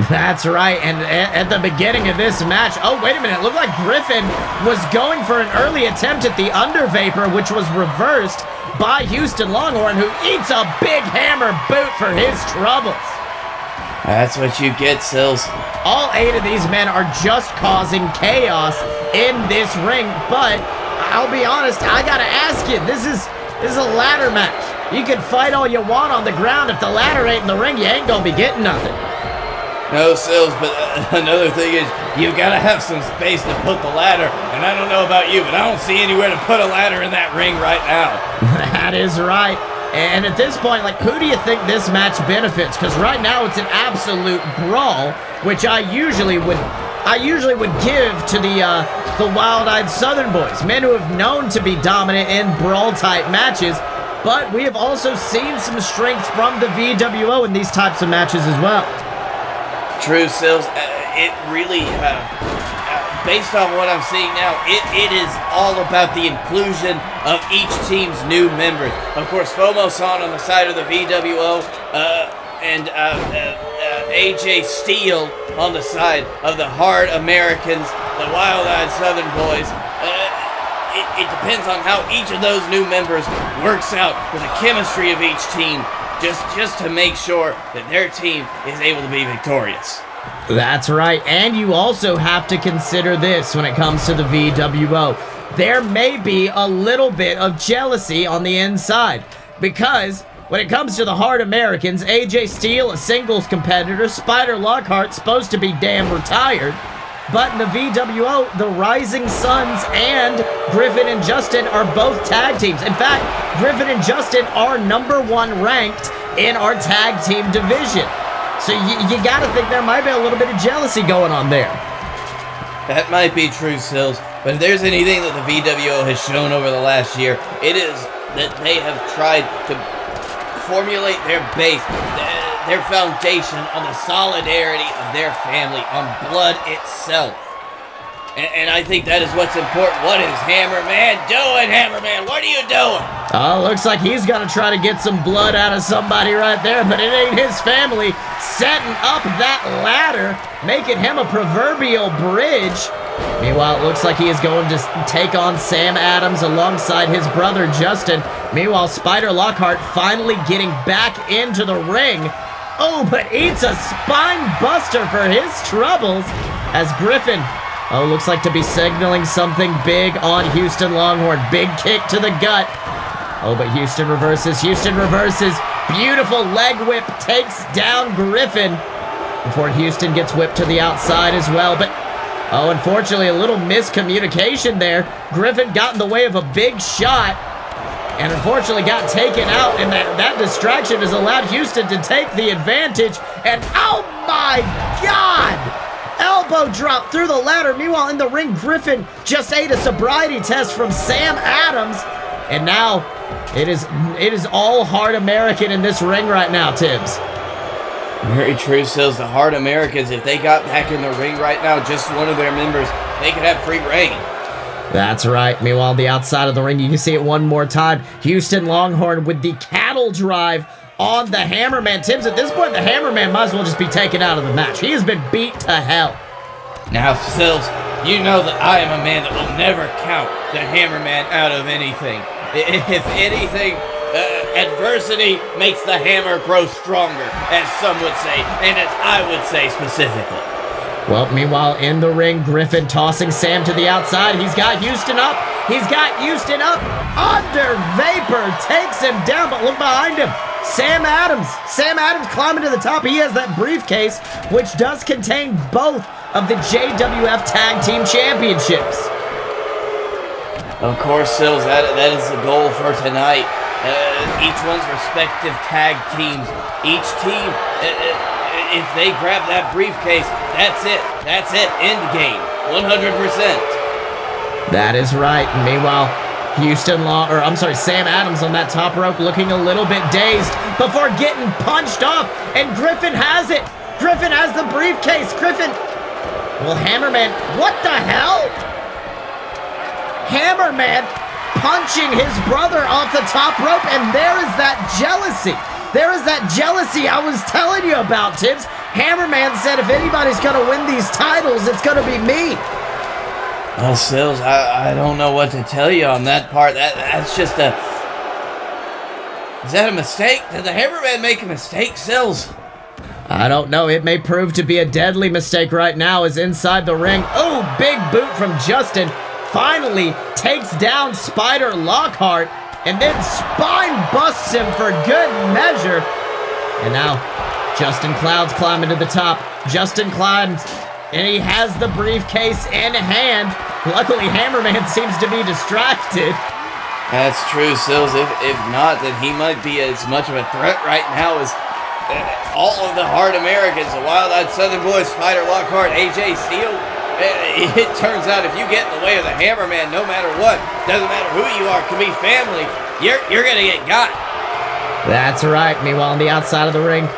That's right, and at the beginning of this match, oh, wait a minute, it looked like Griffin was going for an early attempt at the Under Vapor, which was reversed by Houston Longhorn, who eats a big hammer boot for his troubles. That's what you get, Sills. All 8 of these men are just causing chaos in this ring, but I'll be honest, I gotta ask you, this is a ladder match. You can fight all you want on the ground. If the ladder ain't in the ring, you ain't gonna be getting nothing. No, Sills, but another thing is you've got to have some space to put the ladder, and I don't know about you, but I don't see anywhere to put a ladder in that ring right now. That is right. And at this point, like, who do you think this match benefits? Because right now it's an absolute brawl, which I usually would give to the Wild-Eyed Southern Boys, men who have known to be dominant in brawl-type matches. But we have also seen some strength from the VWO in these types of matches as well. True, Sills. It really, based on what I'm seeing now, it is all about the inclusion of each team's new members. Of course, Fomo-san on the side of the VWO, and AJ Steele on the side of the Hard Americans, the Wild-Eyed Southern Boys. it depends on how each of those new members works out with the chemistry of each team, just to make sure that their team is able to be victorious. That's right, and you also have to consider this when it comes to the VWO. There may be a little bit of jealousy on the inside, because when it comes to the Hard Americans, AJ Steele, a singles competitor, Spider Lockhart, supposed to be damn retired, but in the VWO, the Rising Suns and Griffin and Justin are both tag teams. In fact, Griffin and Justin are #1 ranked in our tag team division. So you gotta think there might be a little bit of jealousy going on there. That might be true, Sills, but if there's anything that the VWO has shown over the last year, it is that they have tried to formulate their base, their foundation on the solidarity of their family, on blood itself. And I think that is what's important. What is Hammerman doing, Hammerman? What are you doing? Oh, looks like he's gonna try to get some blood out of somebody right there, but it ain't his family. Setting up that ladder, making him a proverbial bridge. Meanwhile, it looks like he is going to take on Sam Adams alongside his brother Justin. Meanwhile, Spider Lockhart finally getting back into the ring. Oh, but eats a spine buster for his troubles as Griffin, looks like to be signaling something big on Houston Longhorn. Big kick to the gut. Oh, but Houston reverses. Beautiful leg whip takes down Griffin before Houston gets whipped to the outside as well. But, unfortunately, a little miscommunication there. Griffin got in the way of a big shot and unfortunately got taken out, and that distraction has allowed Houston to take the advantage. And, oh my God! Elbow drop through the ladder. Meanwhile, in the ring, Griffin just ate a sobriety test from Sam Adams. And now, it is all Hard American in this ring right now, Tibbs. Very true, Sills. The Hard Americans, if they got back in the ring right now, just one of their members, they could have free reign. That's right. Meanwhile, on the outside of the ring, you can see it one more time. Houston Longhorn with the cattle drive on the Hammerman. Tibbs, at this point, the Hammerman might as well just be taken out of the match. He has been beat to hell. Now, Sills, you know that I am a man that will never count the Hammerman out of anything. If anything, adversity makes the hammer grow stronger, as some would say, and as I would say specifically. Well, meanwhile, in the ring, Griffin tossing Sam to the outside. He's got Houston up. Under Vapor takes him down, but look behind him. Sam Adams climbing to the top. He has that briefcase, which does contain both of the JWF Tag Team Championships. Of course, Sills, that is the goal for tonight. Each one's respective tag teams. Each team, if they grab that briefcase, that's it. End game. 100%. That is right. Meanwhile, Sam Adams on that top rope looking a little bit dazed before getting punched off, and Griffin has it. Griffin has the briefcase. Well, Hammerman, what the hell? Hammerman punching his brother off the top rope, and there is that jealousy. I was telling you about, Tibbs. Hammerman said if anybody's going to win these titles, it's going to be me. Well, Sills, I don't know what to tell you on that part. That's just a... Is that a mistake? Did the Hammerman make a mistake, Sills? I don't know. It may prove to be a deadly mistake right now as inside the ring. Oh, big boot from Justin. Finally takes down Spider Lockhart and then spine busts him for good measure. And now Justin Cloud's climbing to the top. Justin climbs and he has the briefcase in hand. Luckily, Hammerman seems to be distracted. That's true, Sills. If not, then he might be as much of a threat right now as all of the Hard Americans, the Wild-Eyed Southern Boys, Spider Lockhart, AJ Steele. It turns out if you get in the way of the Hammerman, no matter what, doesn't matter who you are, could be family, you're gonna get got. That's right. Meanwhile, on the outside of the ring,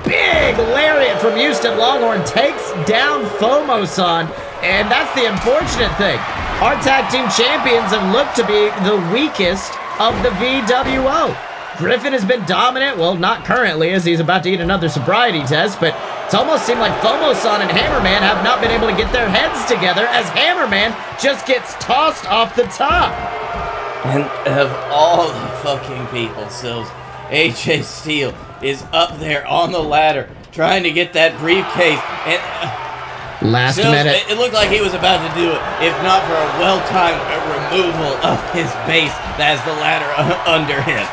big lariat from Houston Longhorn takes down Fomosan, and that's the unfortunate thing. Our tag team champions have looked to be the weakest of the VWO. Griffin has been dominant, well, not currently, as he's about to eat another sobriety test, but It's almost seemed like Fomo-san and Hammerman have not been able to get their heads together as Hammerman just gets tossed off the top. And of all the fucking people, Sills, AJ Steele is up there on the ladder trying to get that briefcase, and last Sills, minute. it looked like he was about to do it, if not for a well-timed removal of his base as the ladder under him.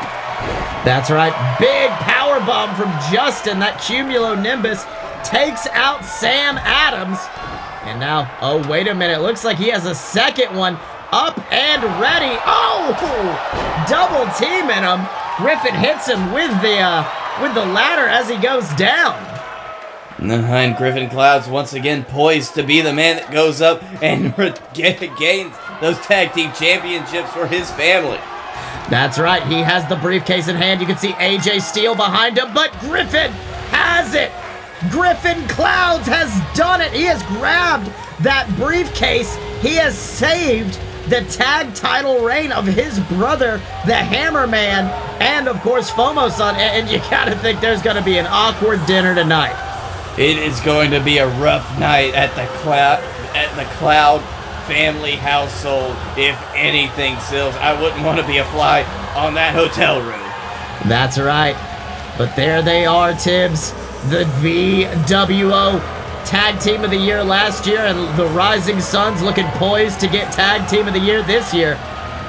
That's right, big power bomb from Justin. That cumulonimbus takes out Sam Adams. And now, oh, wait a minute. Looks like he has a second one up and ready. Oh, double teaming him. Griffin hits him with the ladder as he goes down. Behind Griffin Clouds, once again poised to be the man that goes up and gains those tag team championships for his family. That's right, he has the briefcase in hand. You can see AJ Steele behind him, but Griffin has it. Griffin Clouds has done it. He has grabbed that briefcase. He has saved the tag title reign of his brother, the Hammerman, and of course Fomo-san. And you gotta think there's gonna be an awkward dinner tonight. It is going to be a rough night at the Cloud family household. If anything, Sills, I wouldn't want to be a fly on that hotel room. That's right. But there they are, Tibbs. The VWO Tag Team of the Year last year, and the Rising Suns looking poised to get Tag Team of the Year this year.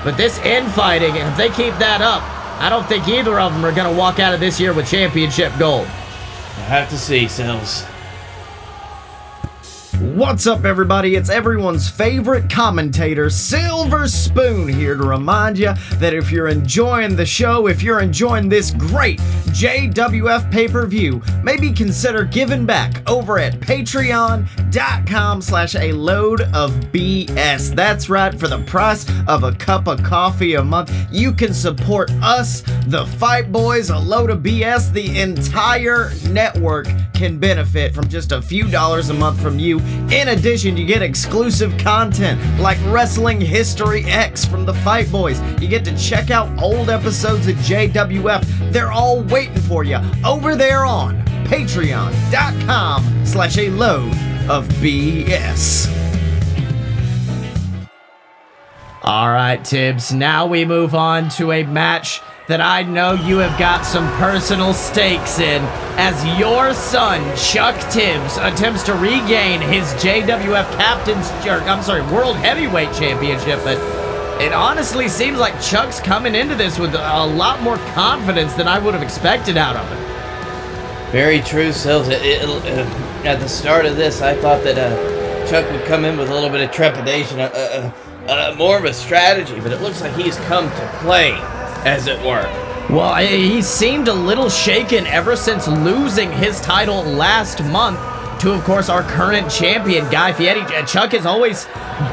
But this infighting, if they keep that up, I don't think either of them are going to walk out of this year with championship gold. We'll have to see, Sills. What's up, everybody? It's everyone's favorite commentator, Silver Spoon, here to remind you that if you're enjoying the show, if you're enjoying this great JWF pay-per-view, maybe consider giving back over at patreon.com/a-load-of-BS. That's right, for the price of a cup of coffee a month, you can support us, the Fight Boys, a load of BS. The entire network can benefit from just a few dollars a month from you. In addition, you get exclusive content like Wrestling History X from the Fight Boys. You get to check out old episodes of JWF. They're all waiting for you over there on patreon.com/a-load-of-BS. All right, Tibbs, now we move on to a match that I know you have got some personal stakes in, as your son, Chuck Tibbs, attempts to regain his JWF World Heavyweight Championship. But it honestly seems like Chuck's coming into this with a lot more confidence than I would have expected out of him. Very true, Sills. At the start of this, I thought that Chuck would come in with a little bit of trepidation, more of a strategy, but it looks like he's come to play, as it were. Well, he seemed a little shaken ever since losing his title last month to, of course, our current champion, Guy Fieri. Chuck has always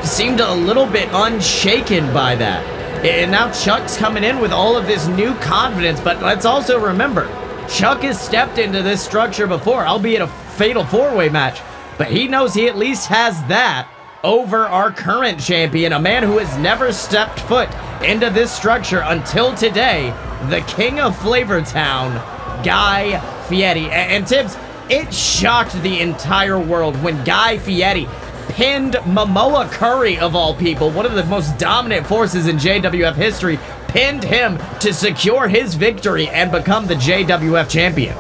seemed a little bit unshaken by that. And now Chuck's coming in with all of this new confidence, but let's also remember, Chuck has stepped into this structure before, albeit a fatal four-way match, but he knows he at least has that over our current champion, a man who has never stepped foot into this structure until today, the King of Flavortown, Guy Fieri. And Tibbs, it shocked the entire world when Guy Fieri pinned Momoa Curry, of all people, one of the most dominant forces in JWF history, pinned him to secure his victory and become the JWF champion.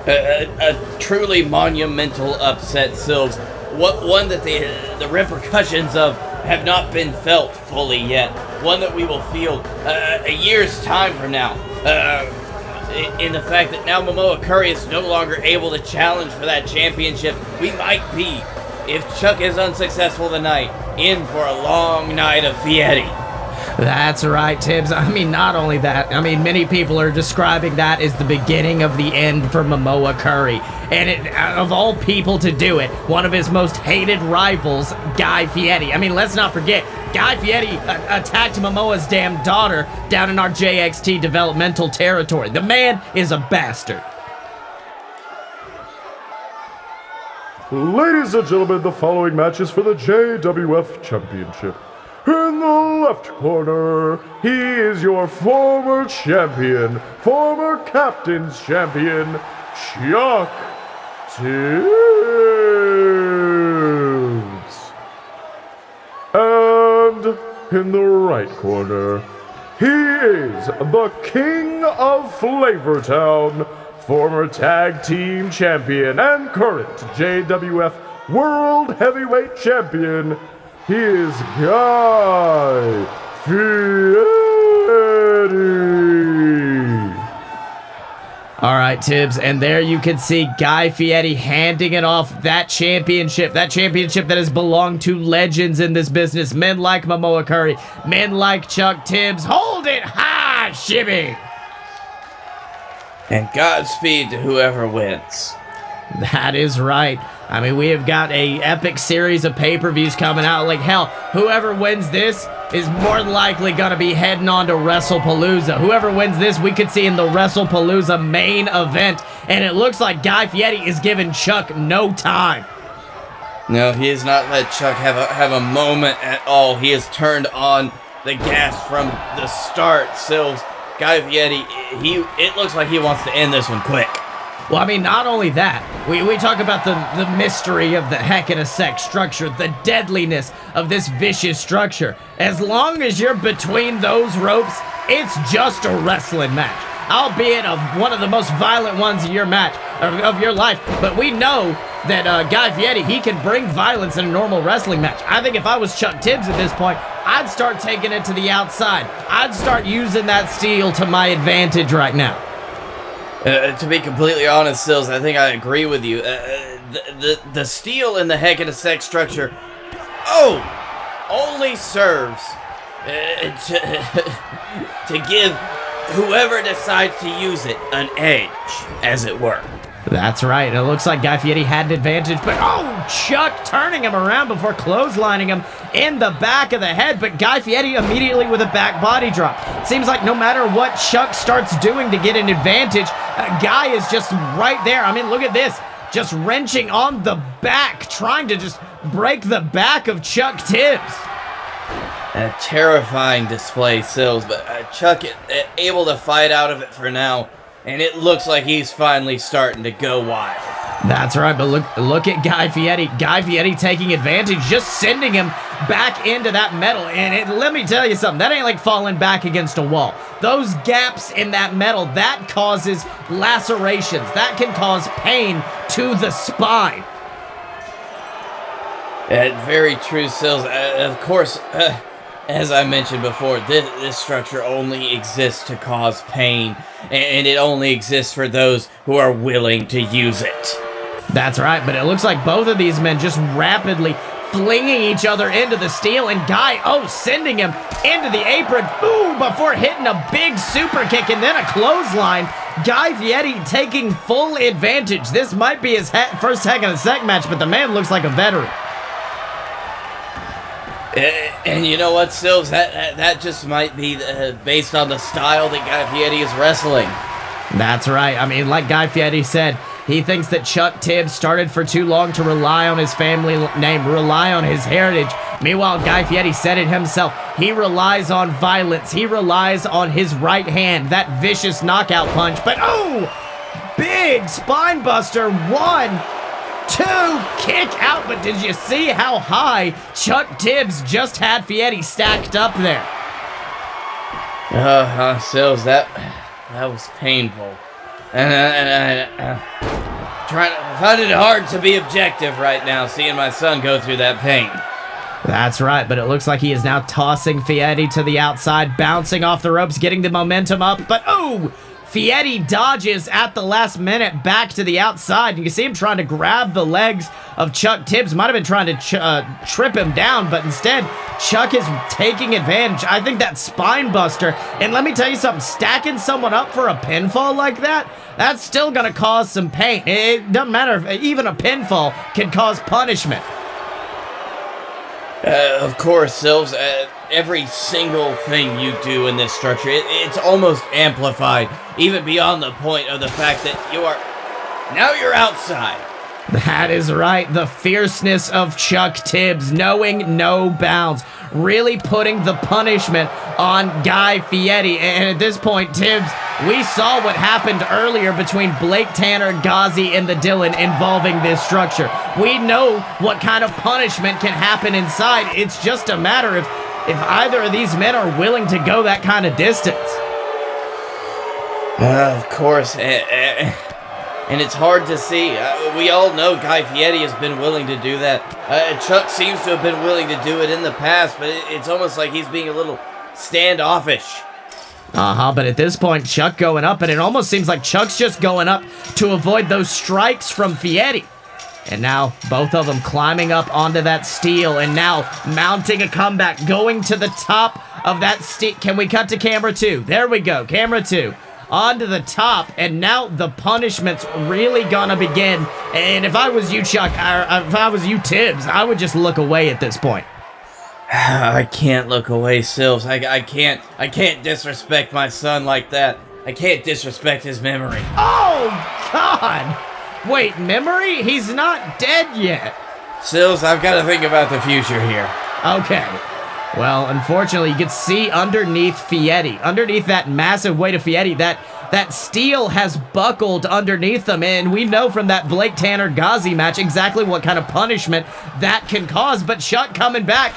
A truly monumental upset, Sills. One that the repercussions of have not been felt fully yet. One that we will feel a year's time from now. In the fact that now Momoa Curry is no longer able to challenge for that championship, we might be, if Chuck is unsuccessful tonight, in for a long night of Fieri. That's right, Tibbs. I mean, not only that, I mean, many people are describing that as the beginning of the end for Momoa Curry. And of all people to do it, one of his most hated rivals, Guy Fieri. I mean, let's not forget, Guy Fieri attacked Momoa's damn daughter down in our JXT developmental territory. The man is a bastard. Ladies and gentlemen, the following match is for the JWF Championship. In the left corner, he is your former champion, former captain's champion, Chuck Tibbs. And in the right corner, he is the King of Flavortown, former tag team champion and current JWF World Heavyweight Champion. He is Guy Fieri. All right, Tibbs, and there you can see Guy Fieri handing it off that championship that has belonged to legends in this business, men like Momoa Curry, men like Chuck Tibbs. Hold it high, Shibby! And Godspeed to whoever wins. That is right. I mean, we have got a epic series of pay-per-views coming out. Like, hell, whoever wins this is more than likely going to be heading on to WrestlePalooza. Whoever wins this, we could see in the WrestlePalooza main event. And it looks like Guy Fieri is giving Chuck no time. No, he has not let Chuck have a moment at all. He has turned on the gas from the start. Sills, Guy Fieri, it looks like he wants to end this one quick. Well, I mean, not only that, we talk about the mystery of the Heck in a Sec structure, the deadliness of this vicious structure. As long as you're between those ropes, it's just a wrestling match. Albeit of one of the most violent ones of your match, of your life. But we know that Guy Fieri, he can bring violence in a normal wrestling match. I think if I was Chuck Tibbs at this point, I'd start taking it to the outside. I'd start using that steel to my advantage right now. To be completely honest, Sills, I think I agree with you. The steel in the Heck in a Sec structure, only serves to give whoever decides to use it an edge, as it were. That's right. It looks like Guy Fieri had an advantage, but Chuck turning him around before clotheslining him in the back of the head, but Guy Fieri immediately with a back body drop. Seems like no matter what Chuck starts doing to get an advantage, Guy is just right there. I mean, look at this. Just wrenching on the back, trying to just break the back of Chuck Tibbs. A terrifying display, Sills, but Chuck able to fight out of it for now. And it looks like he's finally starting to go wild. That's right, but look at Guy Fieri. Guy Fieri taking advantage, just sending him back into that metal. And let me tell you something, that ain't like falling back against a wall. Those gaps in that metal, that causes lacerations. That can cause pain to the spine. Very true, Sills. Of course, as I mentioned before, this structure only exists to cause pain, and it only exists for those who are willing to use it. That's right, but it looks like both of these men just rapidly flinging each other into the steel, and Guy, sending him into the apron, before hitting a big super kick and then a clothesline. Guy Fieri taking full advantage. This might be his first Heck in a Sec match, but the man looks like a veteran. And you know what, Sills? That just might be based on the style that Guy Fieri is wrestling. That's right. I mean, like Guy Fieri said, he thinks that Chuck Tibbs started for too long to rely on his family name, rely on his heritage. Meanwhile, Guy Fieri said it himself. He relies on violence. He relies on his right hand, that vicious knockout punch. But, big spine buster. 1, 2, kick out. But did you see how high Chuck Tibbs just had Fieri stacked up there? Sills, that was painful. And I find it hard to be objective right now, seeing my son go through that pain. That's right, but it looks like he is now tossing Fieri to the outside, bouncing off the ropes, getting the momentum up. But, Fieri dodges at the last minute back to the outside. You can see him trying to grab the legs of Chuck Tibbs. Might have been trying to trip him down, but instead, Chuck is taking advantage. I think that spine buster, and let me tell you something, stacking someone up for a pinfall like that, that's still going to cause some pain. It doesn't matter if even a pinfall can cause punishment. Of course, Sills, every single thing you do in this structure, it's almost amplified, even beyond the point of the fact that now you're outside. That is right. The fierceness of Chuck Tibbs, knowing no bounds, really putting the punishment on Guy Fieri. And at this point, Tibbs, We saw what happened earlier between Blake Tanner, Gozzie, and the Dylan involving this structure. We know what kind of punishment can happen inside. It's just a matter if either of these men are willing to go that kind of distance. Of course, and it's hard to see. We all know Guy Fieri has been willing to do that. Chuck seems to have been willing to do it in the past, but it's almost like he's being a little standoffish. But at this point, Chuck going up, and it almost seems like Chuck's just going up to avoid those strikes from Fieri. And now, both of them climbing up onto that steel, and now mounting a comeback, going to the top of that steel. Can we cut to camera 2? There we go, camera 2. Onto the top, and now the punishment's really gonna begin. And if I was you, Chuck, or if I was you, Tibbs, I would just look away at this point. I can't look away, Sills. I can't disrespect my son like that. I can't disrespect his memory. Oh, God! Wait, memory? He's not dead yet. Sills, I've got to think about the future here. Okay. Well, unfortunately, you can see underneath Fieri, underneath that massive weight of Fieri, that steel has buckled underneath them, and we know from that Blake Tanner-Gozzie match exactly what kind of punishment that can cause. But Chuck coming back,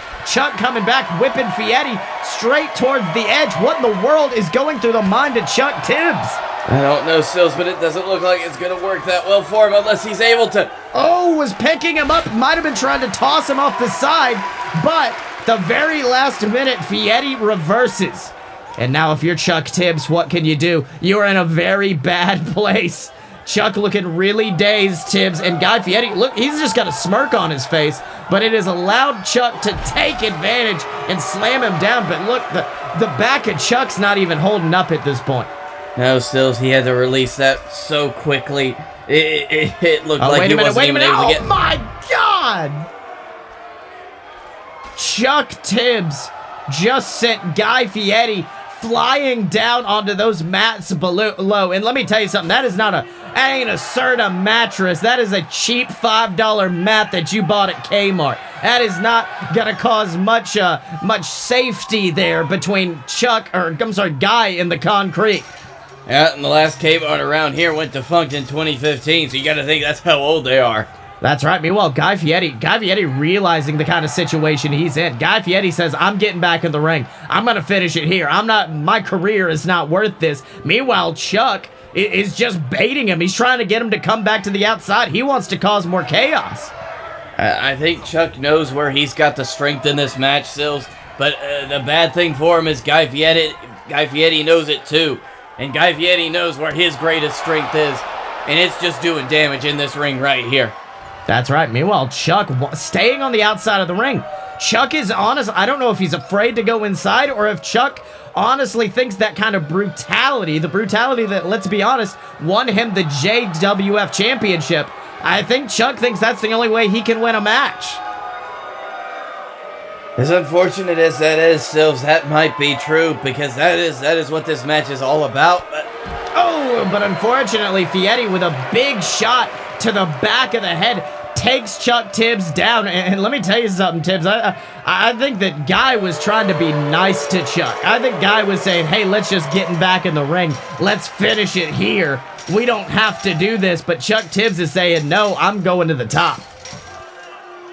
whipping Fieri straight towards the edge. What in the world is going through the mind of Chuck Tibbs? I don't know, Sills, but it doesn't look like it's going to work that well for him unless he's able to. Oh, was picking him up, might have been trying to toss him off the side, but the very last minute, Fieri reverses. And now if you're Chuck Tibbs, what can you do? You're in a very bad place. Chuck looking really dazed, Tibbs, and Guy Fieri, look, he's just got a smirk on his face, but it has allowed Chuck to take advantage and slam him down. But look, the back of Chuck's not even holding up at this point. No, Sills, he had to release that so quickly. It looked like he wasn't even able to get. Oh my God! Chuck Tibbs just sent Guy Fieri flying down onto those mats below. And let me tell you something, that ain't a Serta mattress. That is a cheap $5 mat that you bought at Kmart. That is not gonna cause much safety there between Guy and the concrete. Yeah, and the last Kmart around here went defunct in 2015, so you gotta think that's how old they are. That's right. Meanwhile, Guy Fieri realizing the kind of situation he's in. Guy Fieri says, I'm getting back in the ring. I'm going to finish it here. My career is not worth this. Meanwhile, Chuck is just baiting him. He's trying to get him to come back to the outside. He wants to cause more chaos. I think Chuck knows where he's got the strength in this match, Sills, but the bad thing for him is Guy Fieri knows it too. And Guy Fieri knows where his greatest strength is, and it's just doing damage in this ring right here. That's right. Meanwhile, Chuck staying on the outside of the ring. Chuck is honest. I don't know if he's afraid to go inside or if Chuck honestly thinks that kind of brutality, the brutality that, let's be honest, won him the JWF championship. I think Chuck thinks that's the only way he can win a match. As unfortunate as that is, Sills, that might be true because that is what this match is all about. But unfortunately, Fieri with a big shot to the back of the head takes Chuck Tibbs down. And let me tell you something, Tibbs. I think that Guy was trying to be nice to Chuck. I think Guy was saying, hey, let's just get him back in the ring. Let's finish it here. We don't have to do this. But Chuck Tibbs is saying, no, I'm going to the top.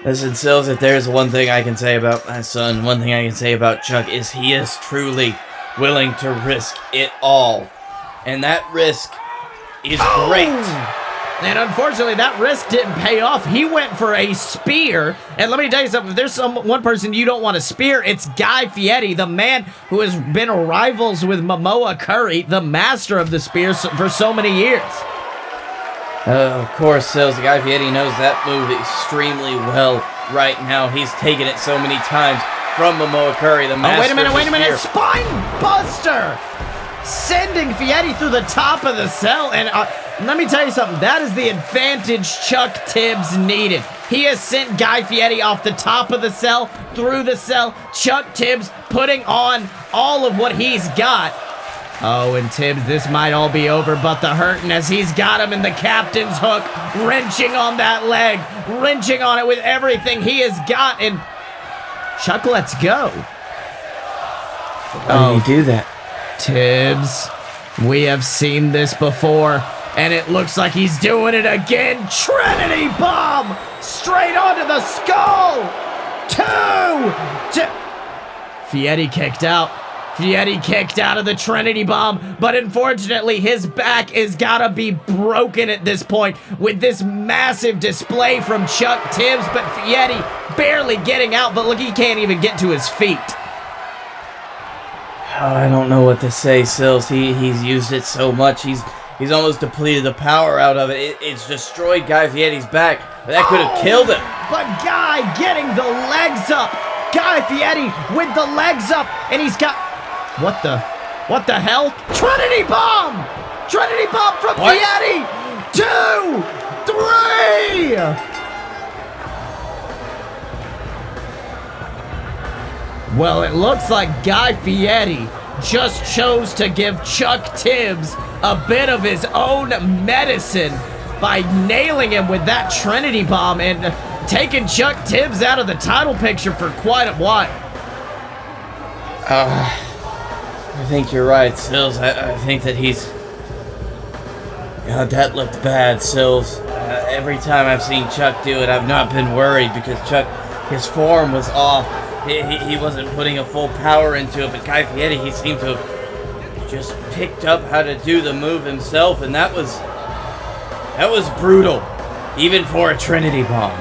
Listen, Sills, if there's one thing I can say about my son, one thing I can say about Chuck is he is truly willing to risk it all. And that risk is great. And unfortunately, that risk didn't pay off. He went for a spear. And let me tell you something. If there's one person you don't want to spear, it's Guy Fieri, the man who has been rivals with Momoa Curry, the master of the spears for so many years. Of course, Sills, Guy Fieri knows that move extremely well right now. He's taken it so many times from Momoa Curry, the master wait a minute. of the spear. Spine buster! Sending Fieri through the top of the cell. And let me tell you something. That is the advantage Chuck Tibbs needed. He has sent Guy Fieri off the top of the cell, through the cell. Chuck Tibbs putting on all of what he's got. Oh, and Tibbs, this might all be over, but the hurting as he's got him in the captain's hook, wrenching on that leg, wrenching on it with everything he has got, and Chuck lets go. Why did he do that? Tibbs, We have seen this before, and it looks like he's doing it again. Trinity Bomb! Straight onto the skull! 2! Fieri kicked out. Fieri kicked out of the Trinity Bomb, but unfortunately his back is gotta be broken at this point with this massive display from Chuck Tibbs, but Fieri barely getting out, but look, he can't even get to his feet. Oh, I don't know what to say, Sills. He's used it so much. He's almost depleted the power out of it. It's destroyed Guy Fieri's back. That could have killed him. But Guy getting the legs up. Guy Fieri with the legs up, and he's got... What the hell? Trinity Bomb! Trinity Bomb from Fieri! 2, 3! Well, it looks like Guy Fieri just chose to give Chuck Tibbs a bit of his own medicine by nailing him with that Trinity Bomb and taking Chuck Tibbs out of the title picture for quite a while. I think you're right, Sills. I think that he's... God, that looked bad, Sills. Every time I've seen Chuck do it, I've not been worried because Chuck, his form was off. He wasn't putting a full power into it, but Guy Fieri, he seemed to have just picked up how to do the move himself, and that was brutal, even for a Trinity Bomb.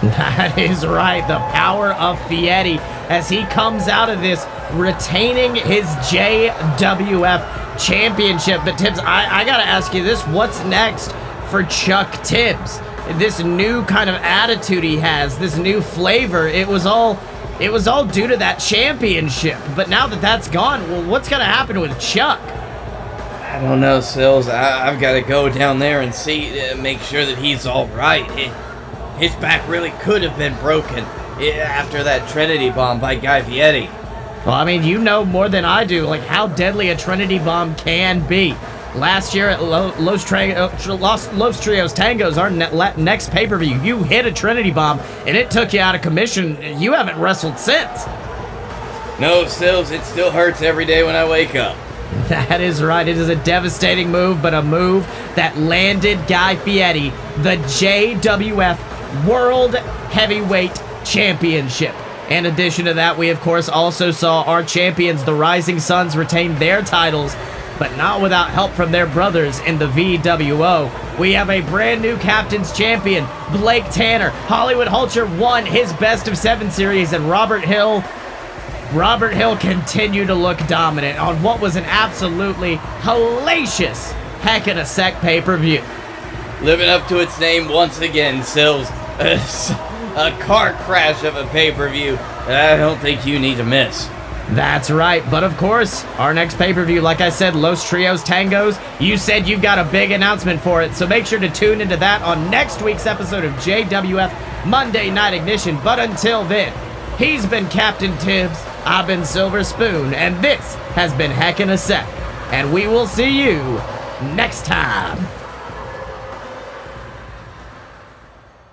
That is right. The power of Fieri as he comes out of this retaining his JWF championship. But Tibbs, I gotta ask you this. What's next for Chuck Tibbs? This new kind of attitude he has, this new flavor, it was all due to that championship. But now that that's gone, well, what's gonna happen with Chuck? I don't know, Sills. I've got to go down there and see, make sure that he's all right. His back really could have been broken after that Trinity Bomb by Guy Fieri. Well, I mean, you know more than I do, like how deadly a Trinity Bomb can be. Last year at Los Trios Tangos, our next pay-per-view, you hit a Trinity Bomb and it took you out of commission. You haven't wrestled since. No, Sills, it still hurts every day when I wake up. That is right. It is a devastating move, but a move that landed Guy Fieri the JWF World Heavyweight Championship. In addition to that, we of course also saw our champions, the Rising Suns, retain their titles, but not without help from their brothers in the VWO. We have a brand new Captain's Champion, Blake Tanner. Hollywood Hulcher won his Best of 7 series, and Robert Hill continued to look dominant on what was an absolutely hellacious Heck in a Sec pay-per-view. Living up to its name once again, Sills. A car crash of a pay-per-view that I don't think you need to miss. That's right, but of course, our next pay-per-view, like I said, Los Trios Tangos, you said you've got a big announcement for it, so make sure to tune into that on next week's episode of JWF Monday Night Ignition. But until then, he's been Captain Tibbs, I've been Silver Spoon, and this has been Heck in a Sec, and we will see you next time.